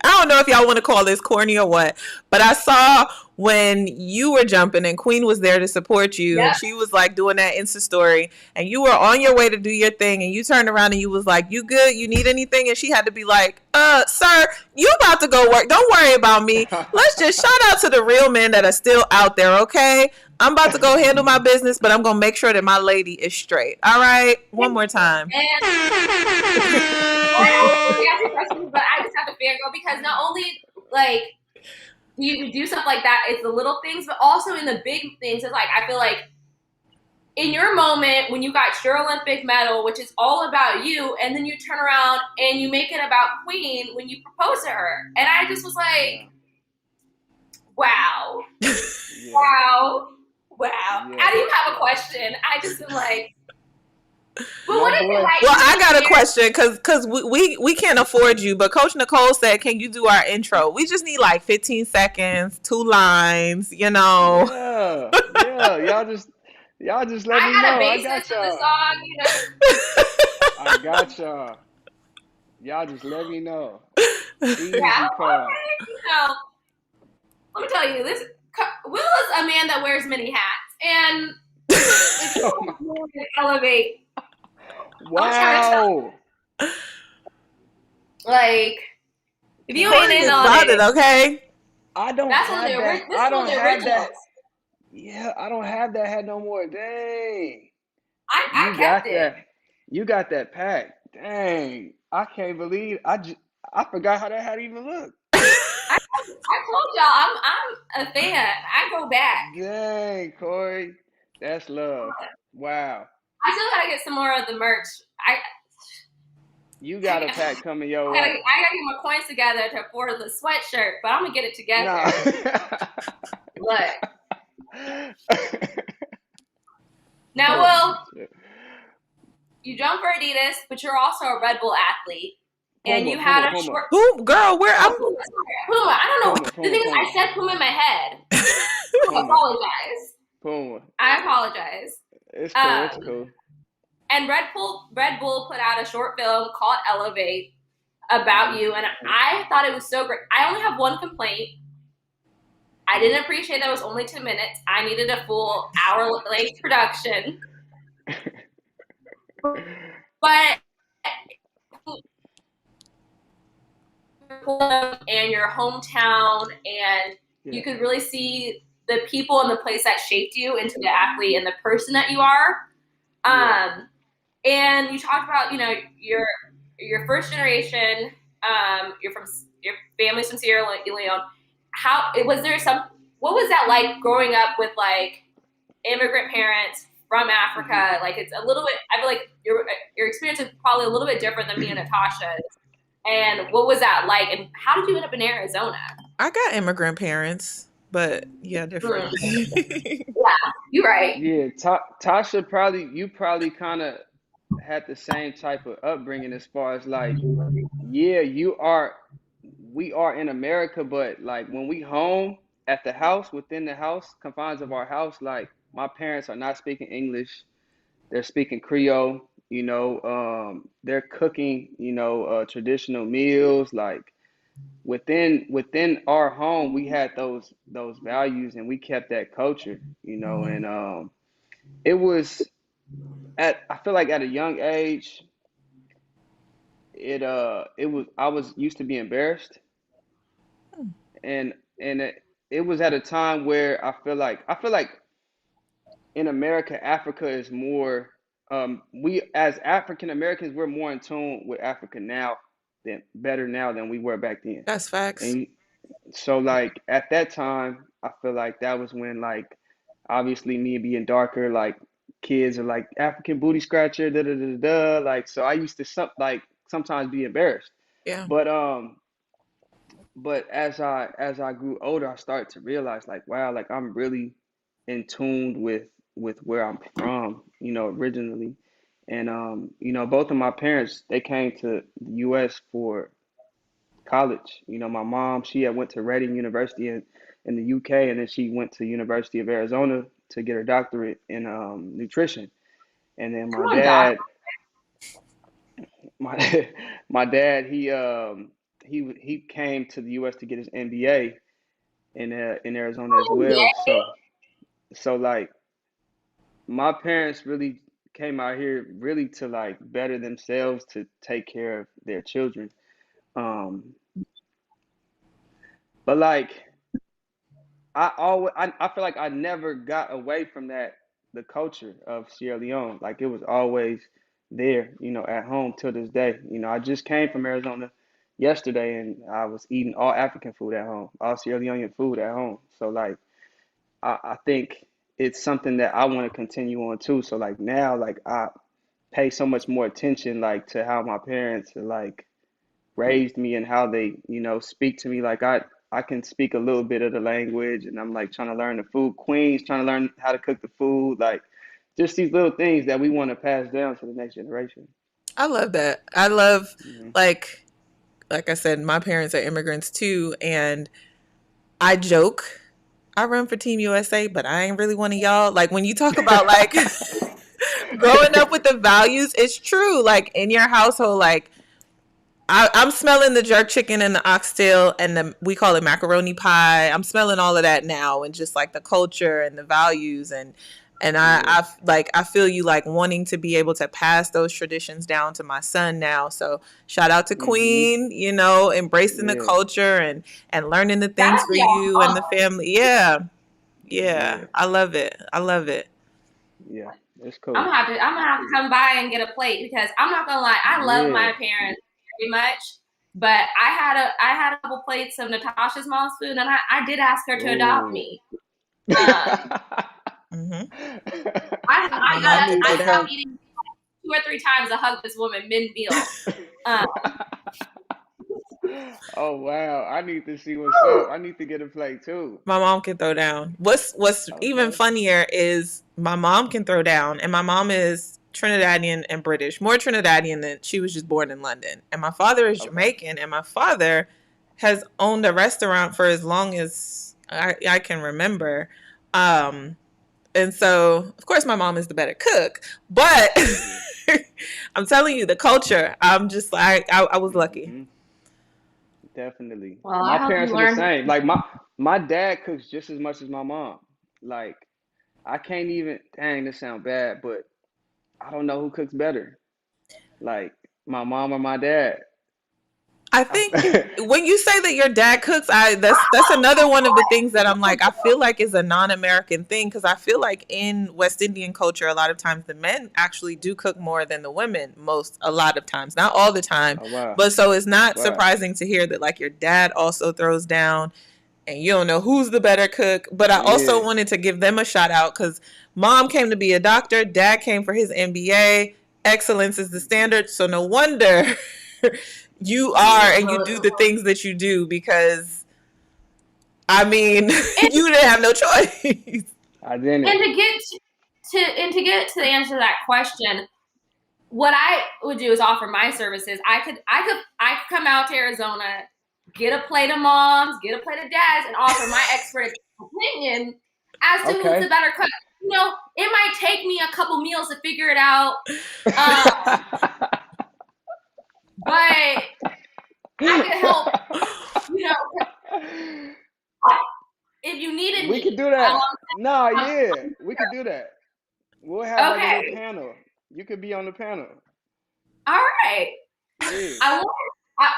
I don't know if y'all want to call this corny or what, but I saw when you were jumping and Queen was there to support you, and she was like doing that Insta story, and you were on your way to do your thing, and you turned around and you was like, you good? You need anything? And she had to be like, sir, you about to go work. Don't worry about me. Let's just shout out to the real men that are still out there, okay? I'm about to go handle my business, but I'm going to make sure that my lady is straight. All right? One more time. But I just have to fangirl because not only like you do stuff like that, it's the little things, but also in the big things. It's like I feel like in your moment when you got your Olympic medal, which is all about you, and then you turn around and you make it about Queen when you propose to her, and I just was like, wow, wow. I didn't have a question. I just am like. Well, what is it like? Well, I got a question because we can't afford you, but Coach Nicole said, can you do our intro? We just need like 15 seconds, 2 lines, you know. Yeah. Y'all just let me know. I got y'all. I got y'all. Y'all just let me know. Easy call. Let me tell you, Will is a man that wears many hats, and it's elevate. I'm trying to tell Wow. you, like, if you ain't Kori in is on valid, it, okay? I don't that's one of have that. this I is one don't of the have that. originals. Yeah, I don't have that hat no more. Dang. I You kept got it. that. You got that pack. Dang. I can't believe I forgot how that hat even looked. I told y'all I'm a fan. I go back. Dang, Corey. That's love. Wow. I still gotta get some more of the merch. I You I, got a pack coming your I gotta way. get my coins together to afford the sweatshirt, but I'm gonna get it Nah. together. Look, now, Oh, Will, shit. you jump for Adidas, but you're also a Red Bull athlete, and Puma, you Puma, had a Puma, short. Who, girl? Where Oh, I'm? Puma. I don't know. Puma, The Puma, thing is, Puma, I said Puma in my head. I Puma, apologize. Puma. I apologize. It's cool. It's Um, cool. and Red Bull put out a short film called Elevate Hmm. about you, and I thought it was so great. I only have one complaint. I didn't appreciate that it was only 2 minutes. I needed a full hour-length production. But and your hometown, and Yeah, you could really see the people and the place that shaped you into the athlete and the person that you are. yeah, And you talked about, your first generation. You're from your family's from Sierra Leone. How was there some? What was that like growing up with like immigrant parents from hmm, Africa? Like it's a little bit. I feel like your experience is probably a little bit different than me and Natasha's. And what was that like? And how did you end up in Arizona? I got immigrant parents, but yeah, different. Mm, yeah, you're right. yeah. Tasha you probably kind of had the same type of upbringing as far as like, yeah, we are in America, but like when we home at the house, within the house confines of our house, like my parents are not speaking English. They're speaking Creole. They're cooking, traditional meals. Like within our home, we had those values and we kept that culture, Mhm. and it was at I feel like at a young age, it was I was used to be embarrassed, and it was at a time where I feel like in America, Africa is more. We as African Americans, we're more in tune with Africa now than better now than we were back then. That's facts. And so, like at that time, I feel like that was when, like, obviously me being darker, like kids are like African booty scratcher, da da da da. Like, so I used to sometimes be embarrassed, Yeah. but as I grew older, I started to realize like, wow, like I'm really in tune with where I'm from, originally. And both of my parents, they came to the US for college. My mom, she had went to Reading University in the UK, and then she went to University of Arizona to get her doctorate in nutrition. And then Come my on, Doc. dad, my my dad, he came to the US to get his MBA in Arizona as well. Yeah. So like my parents really came out here really to like better themselves to take care of their children. Um, but like I feel like I never got away from the culture of Sierra Leone. Like it was always there, at home till this day. I just came from Arizona yesterday and I was eating all African food at home, all Sierra Leonean food at home. So like I think it's something that I want to continue on too. So like now, like I pay so much more attention like to how my parents are like raised me and how they, speak to me. Like I can speak a little bit of the language and I'm like trying to learn the food. Queens trying to learn how to cook the food. Like just these little things that we want to pass down to the next generation. I love that. I love Hmm. like like I said, my parents are immigrants too, and I joke I run for Team USA, but I ain't really one of y'all. Like when you talk about like growing up with the values, it's true. Like in your household, like I'm smelling the jerk chicken and the oxtail and we call it macaroni pie. I'm smelling all of that now and just like the culture and the values. And And Yeah. I feel you like wanting to be able to pass those traditions down to my son now. So shout out to Mm-hmm. Queen, you know, embracing the Yeah. culture and learning the That things would for be you and the awesome. family. Yeah. Yeah. Yeah. I love it. I love it. Yeah. It's cool. I'm gonna have to come by and get a plate because I'm not gonna lie, I love Yeah. my parents very much. But I had a couple plates of Natasha's mom's food, and I did ask her to adopt Oh. me. Um, Mhm. My I mom can need I throw to stopped down. come. eating 2 or 3 times to hug this woman mid meal. Um, Oh wow. I need to see what's up. I need to get a plate too. My mom can throw down. What's even Okay. funnier is my mom can throw down, and my mom is Trinidadian and British, more Trinidadian than she was just born in London, and my father is Okay. Jamaican, and my father has owned a restaurant for as long as I can remember. Um, and so, of course, my mom is the better cook, but Yeah. I'm telling you, the culture. I'm just like I was lucky. Hmm. Definitely. well, I My hope you parents are the learn. same. Like my dad cooks just as much as my mom. Like I can't even. Dang, this sound bad, but I don't know who cooks better. Like my mom or my dad. I think when you say that your dad cooks, that's another one of the things that I'm like I feel like is a non-American thing because I feel like in West Indian culture a lot of times the men actually do cook more than the women a lot of times, not all the time, Oh wow. but so it's not Wow. surprising to hear that like your dad also throws down and you don't know who's the better cook. But I also Yeah. wanted to give them a shout out because mom came to be a doctor, dad came for his MBA. Excellence is the Hmm. standard, so no wonder you are Yeah. and you do the things that you do because I mean And, you didn't have no choice. I didn't. and to get to the answer to that question, what I would do is offer my services. I could come out to Arizona, get a plate of moms, get a plate of dads, and offer my expert opinion as to who's the Okay. better cook. You know, it might take me a couple meals to figure it out, um, but I could help. You know, if you needed We could me, do that. Nah, yeah, we could do that. We'll have like a little okay, panel. You could be on the panel. all right. Yeah. I want.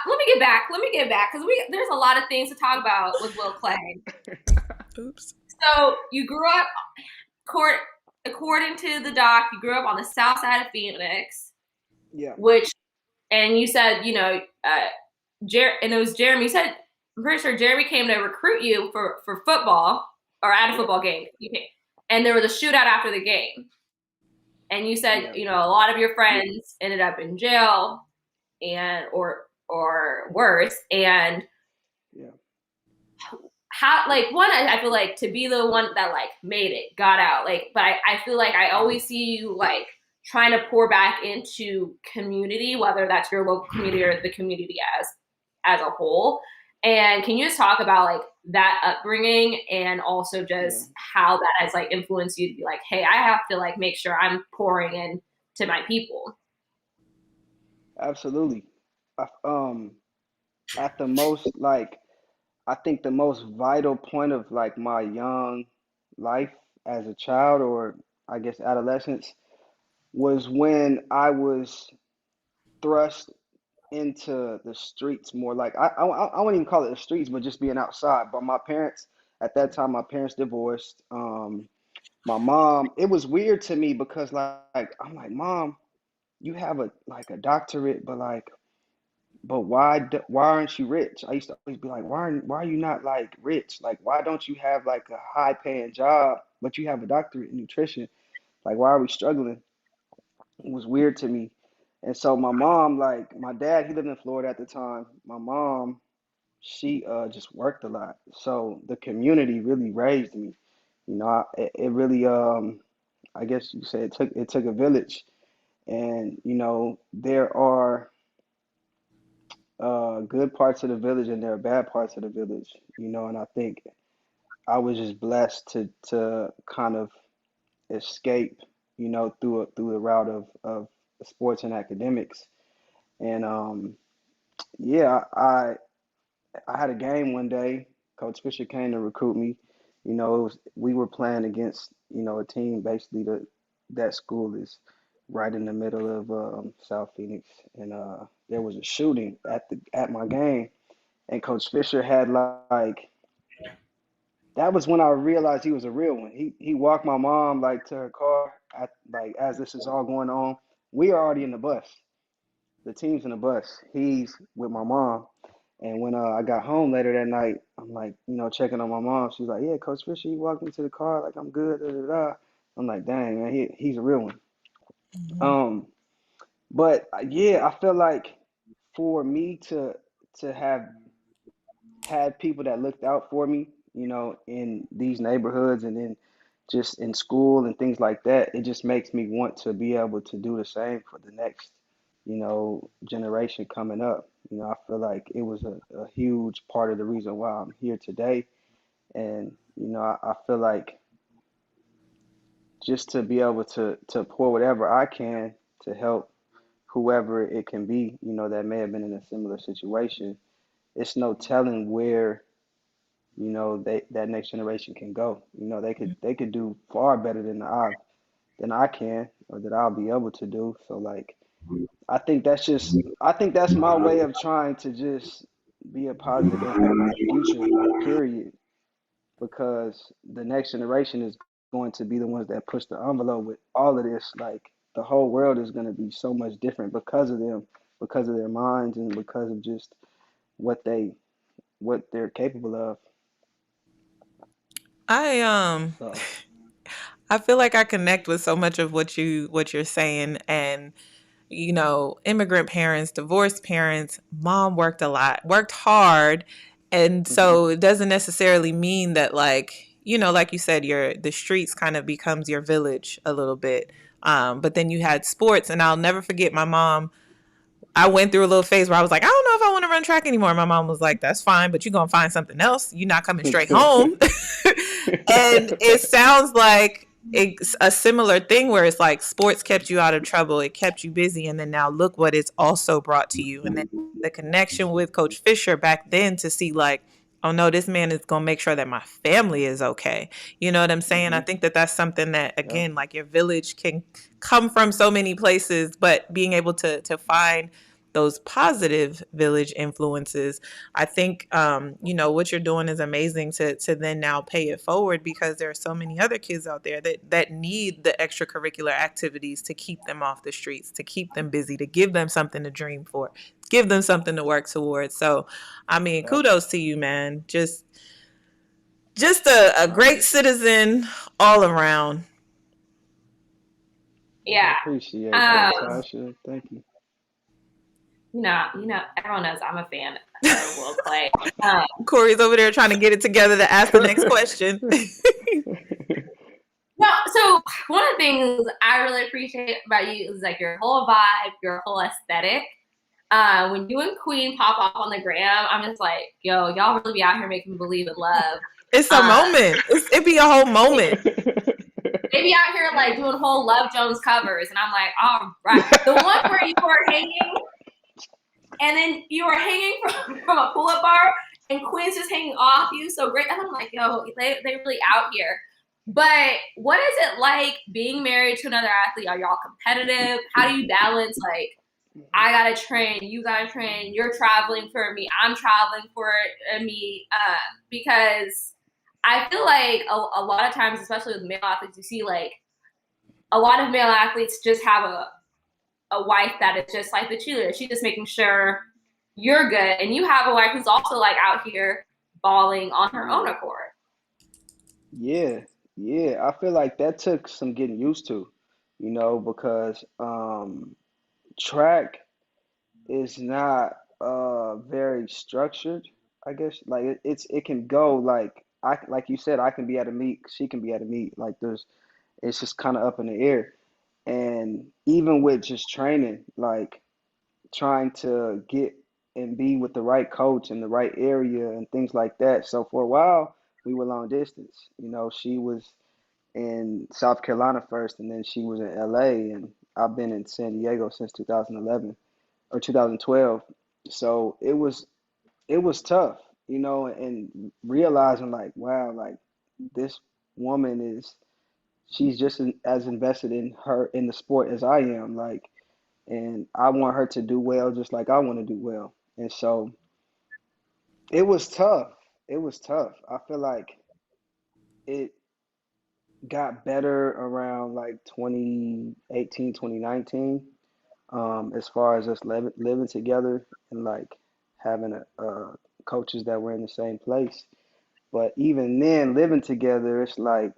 Let me get back. Let me get back because there's a lot of things to talk about with Will Claye. Oops. So you grew up, according to the doc, you grew up on the south side of Phoenix, Yeah. which, and you said, you know, and it was Jeremy. You said, I'm pretty sure Jeremy came to recruit you for football or at a Yep. football game. And there was a shootout after the game. And you said, Yeah. you know, a lot of your friends ended up in jail and or worse. And Yeah. how, like, one, I feel like to be the one that like made it, got out, like, but I feel like I always see you like trying to pour back into community, whether that's your local community or the community as a whole. And can you just talk about like that upbringing and also Yeah. just how that has like influenced you to be like, hey, I have to like make sure I'm pouring in to my people. Absolutely. At the most, like, I think the most vital point of like my young life as a child, or I guess adolescence, was when I was thrust into the streets more. Like I wouldn't even call it the streets, but just being outside. But my parents at that time, my parents divorced. My mom, it was weird to me because like I'm like, Mom, you have a like a doctorate, but like, but why aren't you rich? I used to always be like, why are you not like rich? Like, why don't you have like a high paying job, but you have a doctorate in nutrition? Like, why are we struggling? It was weird to me. And so my mom, like my dad, he lived in Florida at the time. My mom, she just worked a lot. So the community really raised me. You know, it really I guess you say it took a village. And you know, there are good parts of the village and there are bad parts of the village. You know, and I think I was just blessed to kind of escape, you know, through the route of sports and academics. And yeah, I had a game one day. Coach Fisher came to recruit me, We were playing against, a team basically that school is right in the middle of South Phoenix, and there was a shooting at my game, and Coach Fisher had like that was when I realized he was a real one. He walked my mom like to her car like as this is all going on. We are already in the bus. The team's in the bus. He's with my mom. And when I got home later that night, I'm like, checking on my mom. She's like, "Yeah, Coach Fisher, he walked me to the car, like I'm good." Da, da, da. I'm like, "Dang, man, he's a real one." Mhm. Um, but yeah, I feel like for me to have had people that looked out for me, in these neighborhoods and then just in school and things like that, it just makes me want to be able to do the same for the next, generation coming up. I feel like it was a huge part of the reason why I'm here today. And, I feel like just to be able to pour whatever I can to help whoever it can be, that may have been in a similar situation. It's no telling where that next generation can go. They could do far better than I can or that I'll be able to do. So like I think that's my way of trying to just be a positive impact on the future, period. Because the next generation is going to be the ones that push the envelope with all of this. Like the whole world is going to be so much different because of them, because of their minds, and because of just what they're capable of. I So. I feel like I connect with so much of what you're saying, and immigrant parents, divorced parents, mom worked a lot, worked hard, and Hmm. so it doesn't necessarily mean that, like, like you said, the streets kind of becomes your village a little bit. But then you had sports, and I'll never forget my mom. I went through a little phase where I was like, I don't know if I want to run track anymore. My mom was like, that's fine, but you're going to find something else. You're not coming straight home. And it sounds like it's a similar thing where it's like sports kept you out of trouble, it kept you busy, and then now look what it's also brought to you. And then the connection with Coach Fisher back then to see, like, oh no, this man is going to make sure that my family is okay. You know what I'm saying? I Hmm. think that that's something that, Yeah. again, like, your village can come from so many places, but being able to find those positive village influences, I think, what you're doing is amazing to then now pay it forward, because there are so many other kids out there that need the extracurricular activities to keep them off the streets, to keep them busy, to give them something to dream for, give them something to work towards. So, I mean, Yeah. kudos to you, man. Just a great citizen all around. I Yeah. appreciate that, Um, Natasha. Thank you. everyone knows I'm a fan of Will Claye. Um, Kori's over there trying to get it together to ask the next question. no, so one of the things I really appreciate about you is like your whole vibe, your whole aesthetic. When you and Queen pop off on the gram, I'm just like, yo, y'all really be out here making me believe in love. It's a Uh, moment. It be a whole moment. they be out here like doing whole Love Jones covers, and I'm like, all right. The one where you were hanging, and then you were hanging from a pull-up bar, and Quinn's just hanging off you, so great. And I'm like, yo, they really out here. But what is it like being married to another athlete? Are y'all competitive? How do you balance, like, I gotta train, you gotta train, you're traveling for me, I'm traveling for me, because I feel like a lot of times, especially with male athletes, you see like a lot of male athletes just have a wife that is just like the cheerleader. She's just making sure you're good, and you have a wife who's also like out here balling on her own accord. Yeah, yeah. I feel like that took some getting used to, because track is not very structured, I guess. Like it can go like you said, I can be at a meet, she can be at a meet. Like it's just kind of up in the air. And even with just training, like trying to get and be with the right coach in the right area and things like that. So for a while, we were long distance. She was in South Carolina first, and then she was in LA, and I've been in San Diego since 2011 or 2012. So it was tough, and realizing like, wow, like this woman is, she's just as invested in the sport as I am, like, and I want her to do well just like I want to do well. And so it was tough. It was tough. I feel like it got better around like 2018, 2019, as far as us living together and like having coaches that were in the same place. But even then, living together, it's like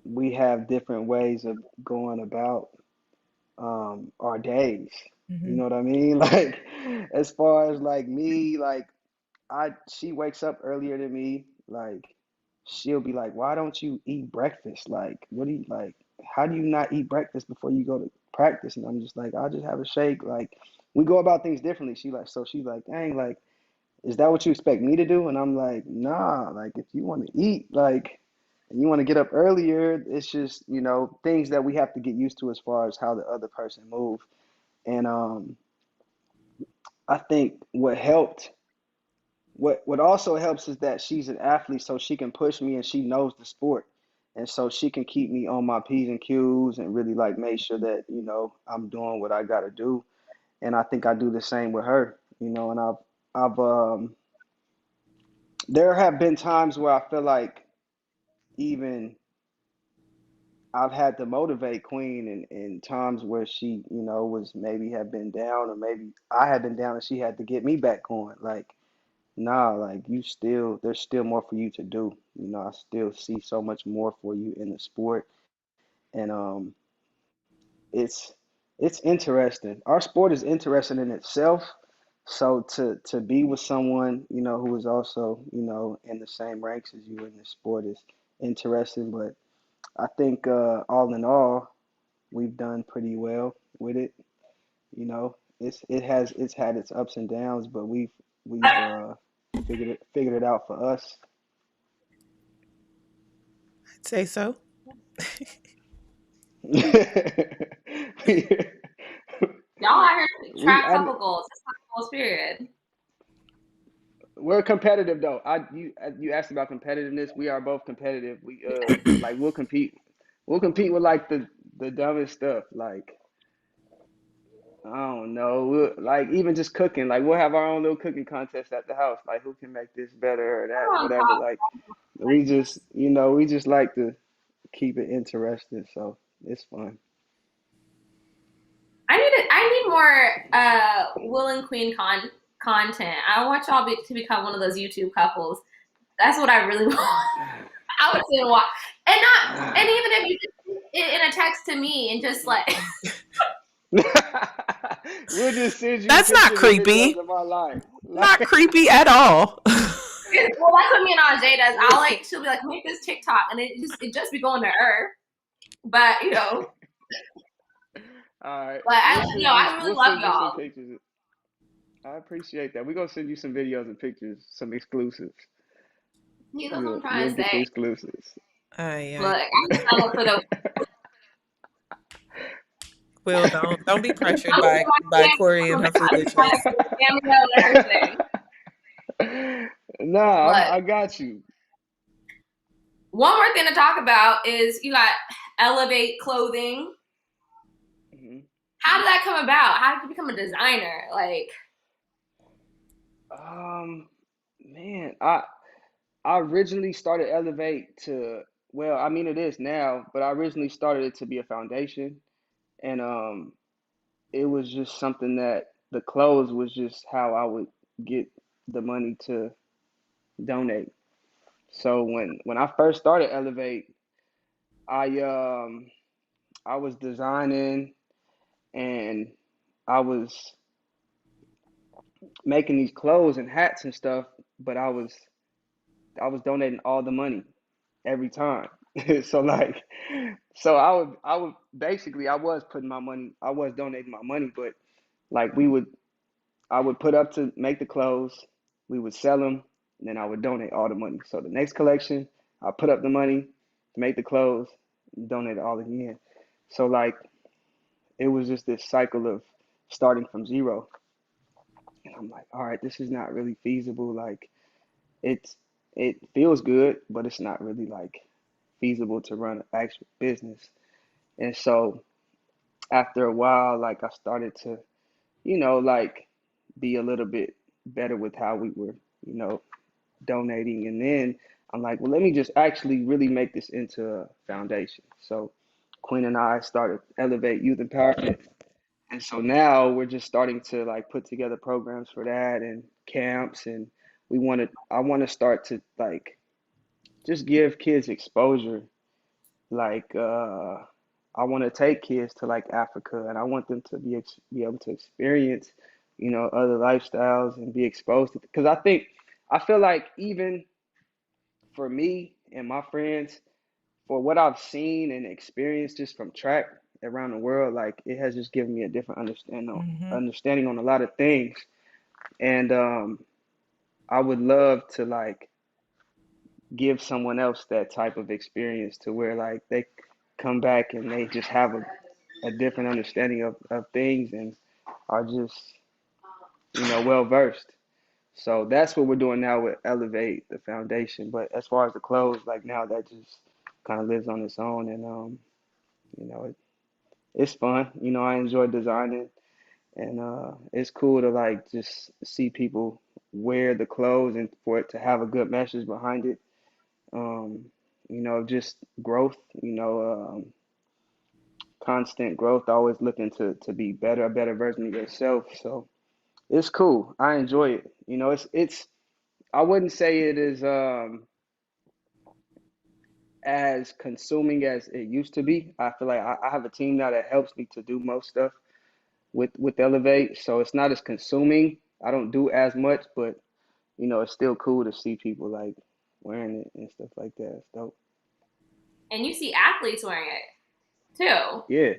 we have different ways of going about our days. You Mm-hmm. know what I mean? Like, as far as like me, like she wakes up earlier than me. Like, she'll be like, "Why don't you eat breakfast? Like, what do you like? How do you not eat breakfast before you go to practice?" And I'm just like, "I'll just have a shake." Like, we go about things differently. She's like, "Dang, like, is that what you expect me to do?" And I'm like, "Nah, like, if you want to eat, like, and you want to get up earlier, it's just, things that we have to get used to as far as how the other person move." And I think what also helps is that she's an athlete, so she can push me and she knows the sport. And so she can keep me on my P's and Q's and really like make sure that, I'm doing what I gotta do. And I think I do the same with her, and I've there have been times where I feel like even I've had to motivate Queen in times where she, was maybe had been down, or maybe I had been down and she had to get me back going. Like, nah, like, there's still more for you to do. I still see so much more for you in the sport. And it's it's interesting. Our sport is interesting in itself. So to be with someone, who is also, in the same ranks as you in the sport is interesting. But I think all in all, we've done pretty well with it. It's had its ups and downs, but we've figured it out for us. I'd say so. Y'all out here we track I, couple goals. That's not goals, period. we're competitive though. You asked about competitiveness. We are both competitive. We like we'll compete. We'll compete with like the dumbest stuff. Like, I don't know. Like, even just cooking. Like, we'll have our own little cooking contest at the house. Like, who can make this better or that, I'm on whatever. top. Like, we just like to keep it interesting. So it's fun. I need more Will and Queen content. I want y'all to become one of those YouTube couples. That's what I really want. I would say why, and even if you just in a text to me and just like, We'll just send you That's not pictures and videos creepy. of our life. Not Like, creepy at all. well, that's what me and Ajay does. She'll be like, make this TikTok, and it just be going to her. But all right, but I really we'll love send you some y'all. pictures. I appreciate that. We're gonna send you some videos and pictures, some exclusives. That's what You'll I'm trying you'll to get the say. exclusives. Ay, ay. Look, I'm signing up for the. Will, don't be pressured I'm by Kori and her signing up foolishness. for the Cameo and everything. Nah, But I got you. one more thing to talk about is you got Elevate Clothing. Mhm. How did that come about? How did you become a designer? Like, Um, Man, I originally started Elevate to, well, I mean it is now, but I originally started it to be a foundation, and it was just something that the clothes was just how I would get the money to donate. So when I first started Elevate, I um I was designing and I was making these clothes and hats and stuff, but I was donating all the money every time. So like, so I would basically, I was donating my money, but like I would put up to make the clothes, we would sell them, and then I would donate all the money. So the next collection, I put up the money to make the clothes, donate it all again. So like, it was just this cycle of starting from zero. And I'm like, all right, this is not really feasible. Like, it's it feels good, but it's not really like feasible to run an actual business. And so after a while, like I started to, like be a little bit better with how we were, donating. And then I'm like, well, let me just actually really make this into a foundation. So Queen and I started Elevate Youth Empowerment. And so now we're just starting to like put together programs for that and camps. And I want to start to like just give kids exposure. Like, I want to take kids to like Africa, and I want them to be able to experience, other lifestyles and be exposed to. Because I feel like even for me and my friends, for what I've seen and experienced just from track around the world, like it has just given me a different understanding on a lot of things. And I would love to like give someone else that type of experience to where like they come back and they just have a different understanding of things and are just, well versed. So that's what we're doing now with Elevate the foundation. But as far as the clothes, like now that just kind of lives on its own, and you know, it, it's fun. I enjoy designing, and it's cool to like just see people wear the clothes and for it to have a good message behind it. Um, just growth. Constant growth. Always looking to be better, a better version of yourself. So it's cool. I enjoy it. It's. I wouldn't say it is as consuming as it used to be. I feel like I have a team now that helps me to do most stuff with Elevate, so it's not as consuming. I don't do as much, but it's still cool to see people like wearing it and stuff like that. It's dope. And you see athletes wearing it too. Yeah,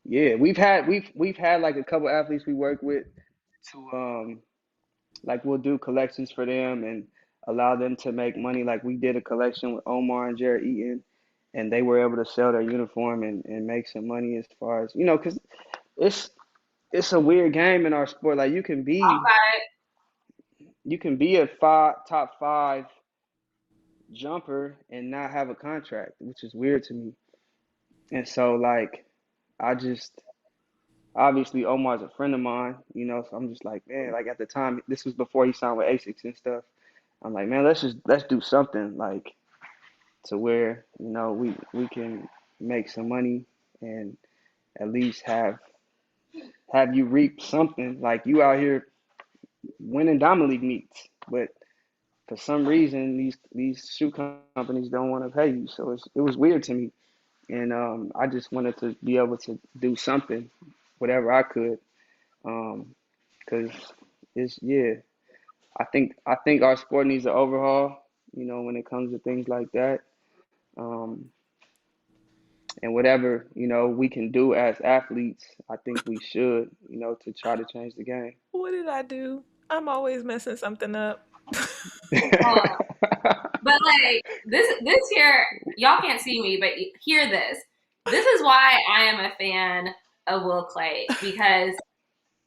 yeah. We've had like a couple athletes we work with to like we'll do collections for them and allow them to make money. Like we did a collection with Omar and Jared Eaton, and they were able to sell their uniform and make some money as far as because it's it's a weird game in our sport. Like you can be a top five jumper and not have a contract, which is weird to me. And so like I just obviously Omar's a friend of mine, so I'm just like, man, like at the time this was before he signed with Asics and stuff. I'm like, man, let's do something like to where, we can make some money and at least have you reap something. Like you out here winning Diamond League meets, but for some reason these shoe companies don't want to pay you. So it was weird to me. And I just wanted to be able to do something, whatever I could, because it's yeah. I think our sport needs an overhaul. When it comes to things like that, um, and whatever we can do as athletes, I think we should, to try to change the game. What did I do? I'm always messing something up. Oh, but like this here, y'all can't see me, but hear this. This is why I am a fan of Will Claye, because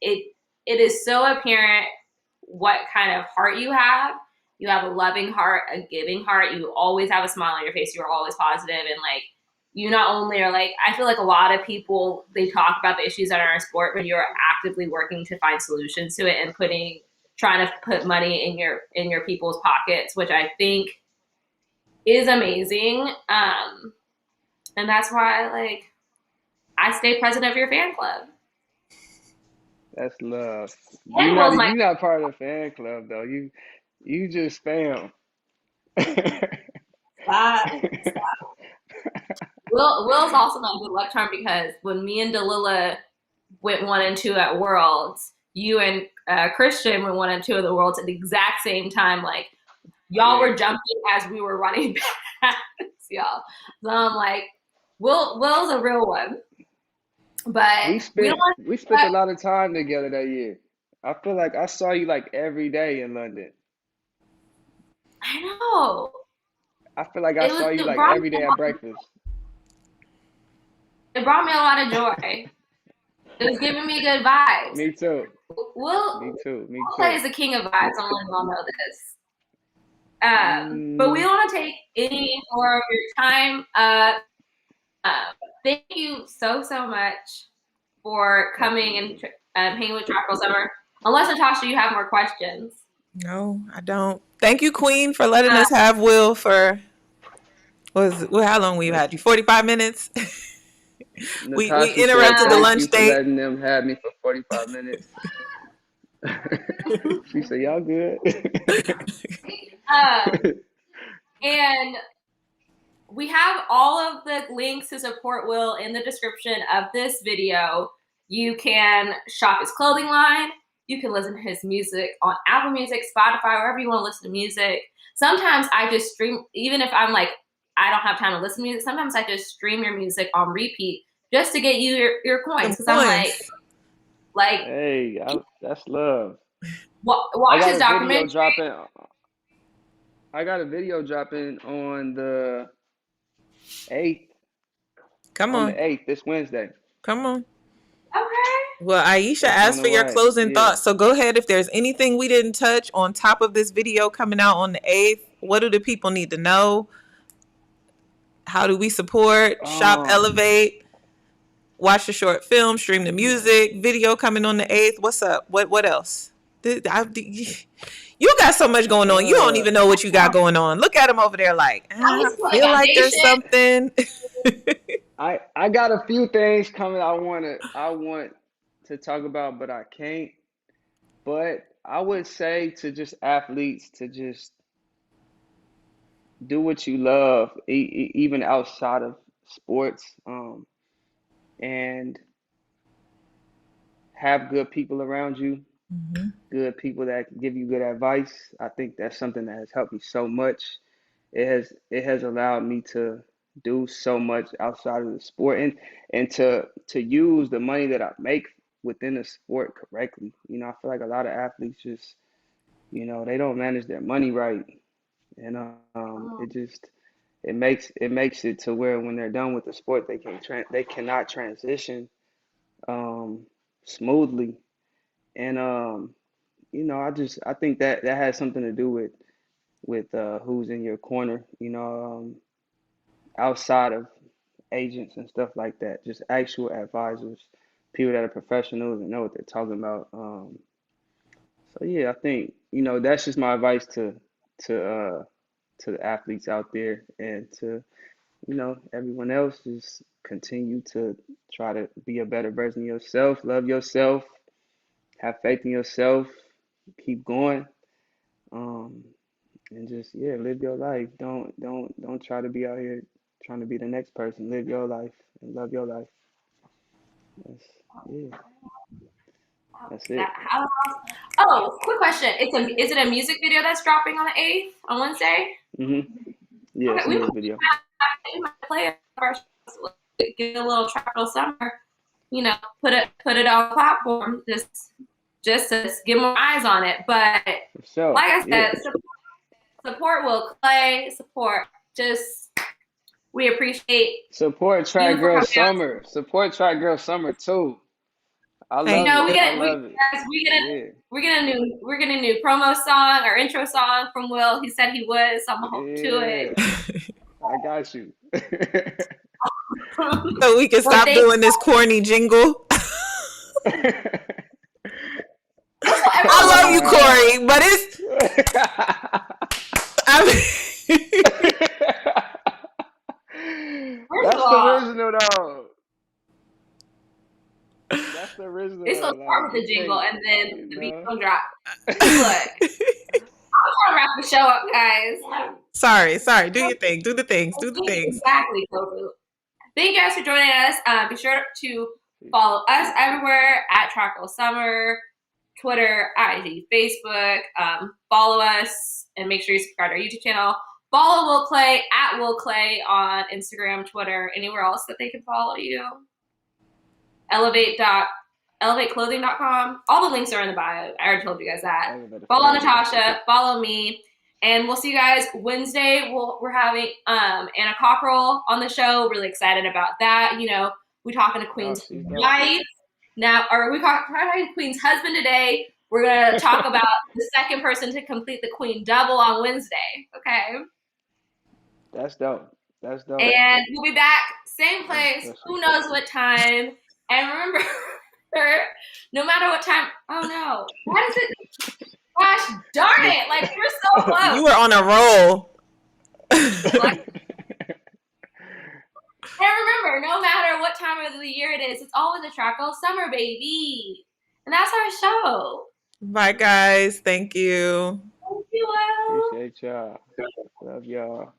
it is so apparent what kind of heart you have. You have a loving heart, a giving heart. You always have a smile on your face. You're always positive, and like you not only are like, I feel like a lot of people, they talk about the issues that are in our sport, but you're actively working to find solutions to it and trying to put money in your people's pockets, which I think is amazing. And that's why like I stay president of your fan club. That's love. And Will's my You're not part of the fan club though. You just spam. stop. Will's also my good luck charm, because when me and Dalila went 1 and 2 at Worlds, you and Christian went 1 and 2 at the Worlds at the exact same time. Like y'all were jumping as we were running past y'all. So I'm like, Will's a real one. But we spent a lot of time together that year. I feel like I saw you like every day in London. I know. I feel like I saw you like every day at breakfast. It brought me a lot of joy. It was giving me good vibes. Me too. Will Me too. Claye is the king of vibes. I'm letting y'all know this. But we don't want to take any more of your time. Thank you so much for coming and hanging with Tropical Summer. Unless, Natasha, you have more questions. No, I don't. Thank you, Queen, for letting us have Will for how long we've had you? 45 minutes. we Natasha interrupted said, the "Thank lunch you for date. letting them have me for 45 minutes." She said, "Y'all good?" And we have all of the links to support Will in the description of this video. You can shop his clothing line. You can listen to his music on Apple Music, Spotify, wherever you want to listen to music. Sometimes I just stream, even if I'm like, I don't have time to listen to music, sometimes I just stream your music on repeat just to get you your coins. Because I'm like, hey, that's love. Watch his documentary. I got a video dropping on the 8th. Come on. On the 8th, this Wednesday. Come on. Okay. Well, Aisha asked for your closing thoughts, so go ahead. If there's anything we didn't touch on top of this video coming out on the 8th, what do the people need to know? How do we support? Shop, elevate, watch the short film, stream the music, video coming on the 8th. What's up? What else? You got so much going on. You don't even know what you got going on. Look at him over there like, I feel like there's something. I got a few things coming I want to talk about, but I can't. But I would say to just athletes to just do what you love, even outside of sports, and have good people around you, good people that give you good advice. I think that's something that has helped me so much. It has allowed me to do so much outside of the sport and to use the money that I make within the sport correctly. You know, I feel like a lot of athletes just, you know, they don't manage their money right, and it makes it to where when they're done with the sport, they cannot transition smoothly, and you know, I think that has something to do with who's in your corner, you know, outside of agents and stuff like that, just actual advisors, people that are professionals and know what they're talking about. So yeah, I think, you know, that's just my advice to the athletes out there, and to, you know, everyone else. Just continue to try to be a better version of yourself, love yourself, have faith in yourself, keep going, and just, yeah, live your life. Don't try to be out here trying to be the next person. Live your life and love your life. That's it. Oh, quick question. Is it a music video that's dropping on the 8th on Wednesday? Yeah, it's a music video. We might play it first. Get a little Tropical Summer. You know, put it on the platform. Just to get more eyes on it. But like I said, support Will Claye. We appreciate support Track Girl Summer. Support Track Girl Summer too. I love it. We're getting a new promo song or intro song from Will. He said he would, so I'm gonna hold to it. I got you. So we can stop doing this corny jingle. I love you, Kori, but it's. That's the original, though. That's the original. It's gonna start with the jingle, and then the beat will drop. Look, I'm trying to wrap the show up, guys. Sorry. Do your thing. Do the things. Exactly, Kofu. Thank you guys for joining us. Be sure to follow us everywhere at Tropical Summer, Twitter, IG, Facebook. Follow us and make sure you subscribe to our YouTube channel. Follow Will Claye at Will Claye on Instagram, Twitter, anywhere else that they can follow you. ElevateClothing.com. All the links are in the bio. I already told you guys that. Follow Natasha. Follow me. And we'll see you guys Wednesday. We're having Anna Cockrell on the show. Really excited about that. You know, we're talking to Queen's wife now, or we're talking to Queen's husband today. We're going to talk about the second person to complete the Queen Double on Wednesday. Okay. That's dope. That's dope. And we'll be back, same place, That's who knows what time. And remember, no matter what time, oh no, why does it, gosh darn it, like we're so close. You were on a roll. And remember, no matter what time of the year it is, it's always a Tropical Summer, baby. And that's our show. Bye, guys. Thank you. Thank you, Will. Appreciate y'all. Love y'all.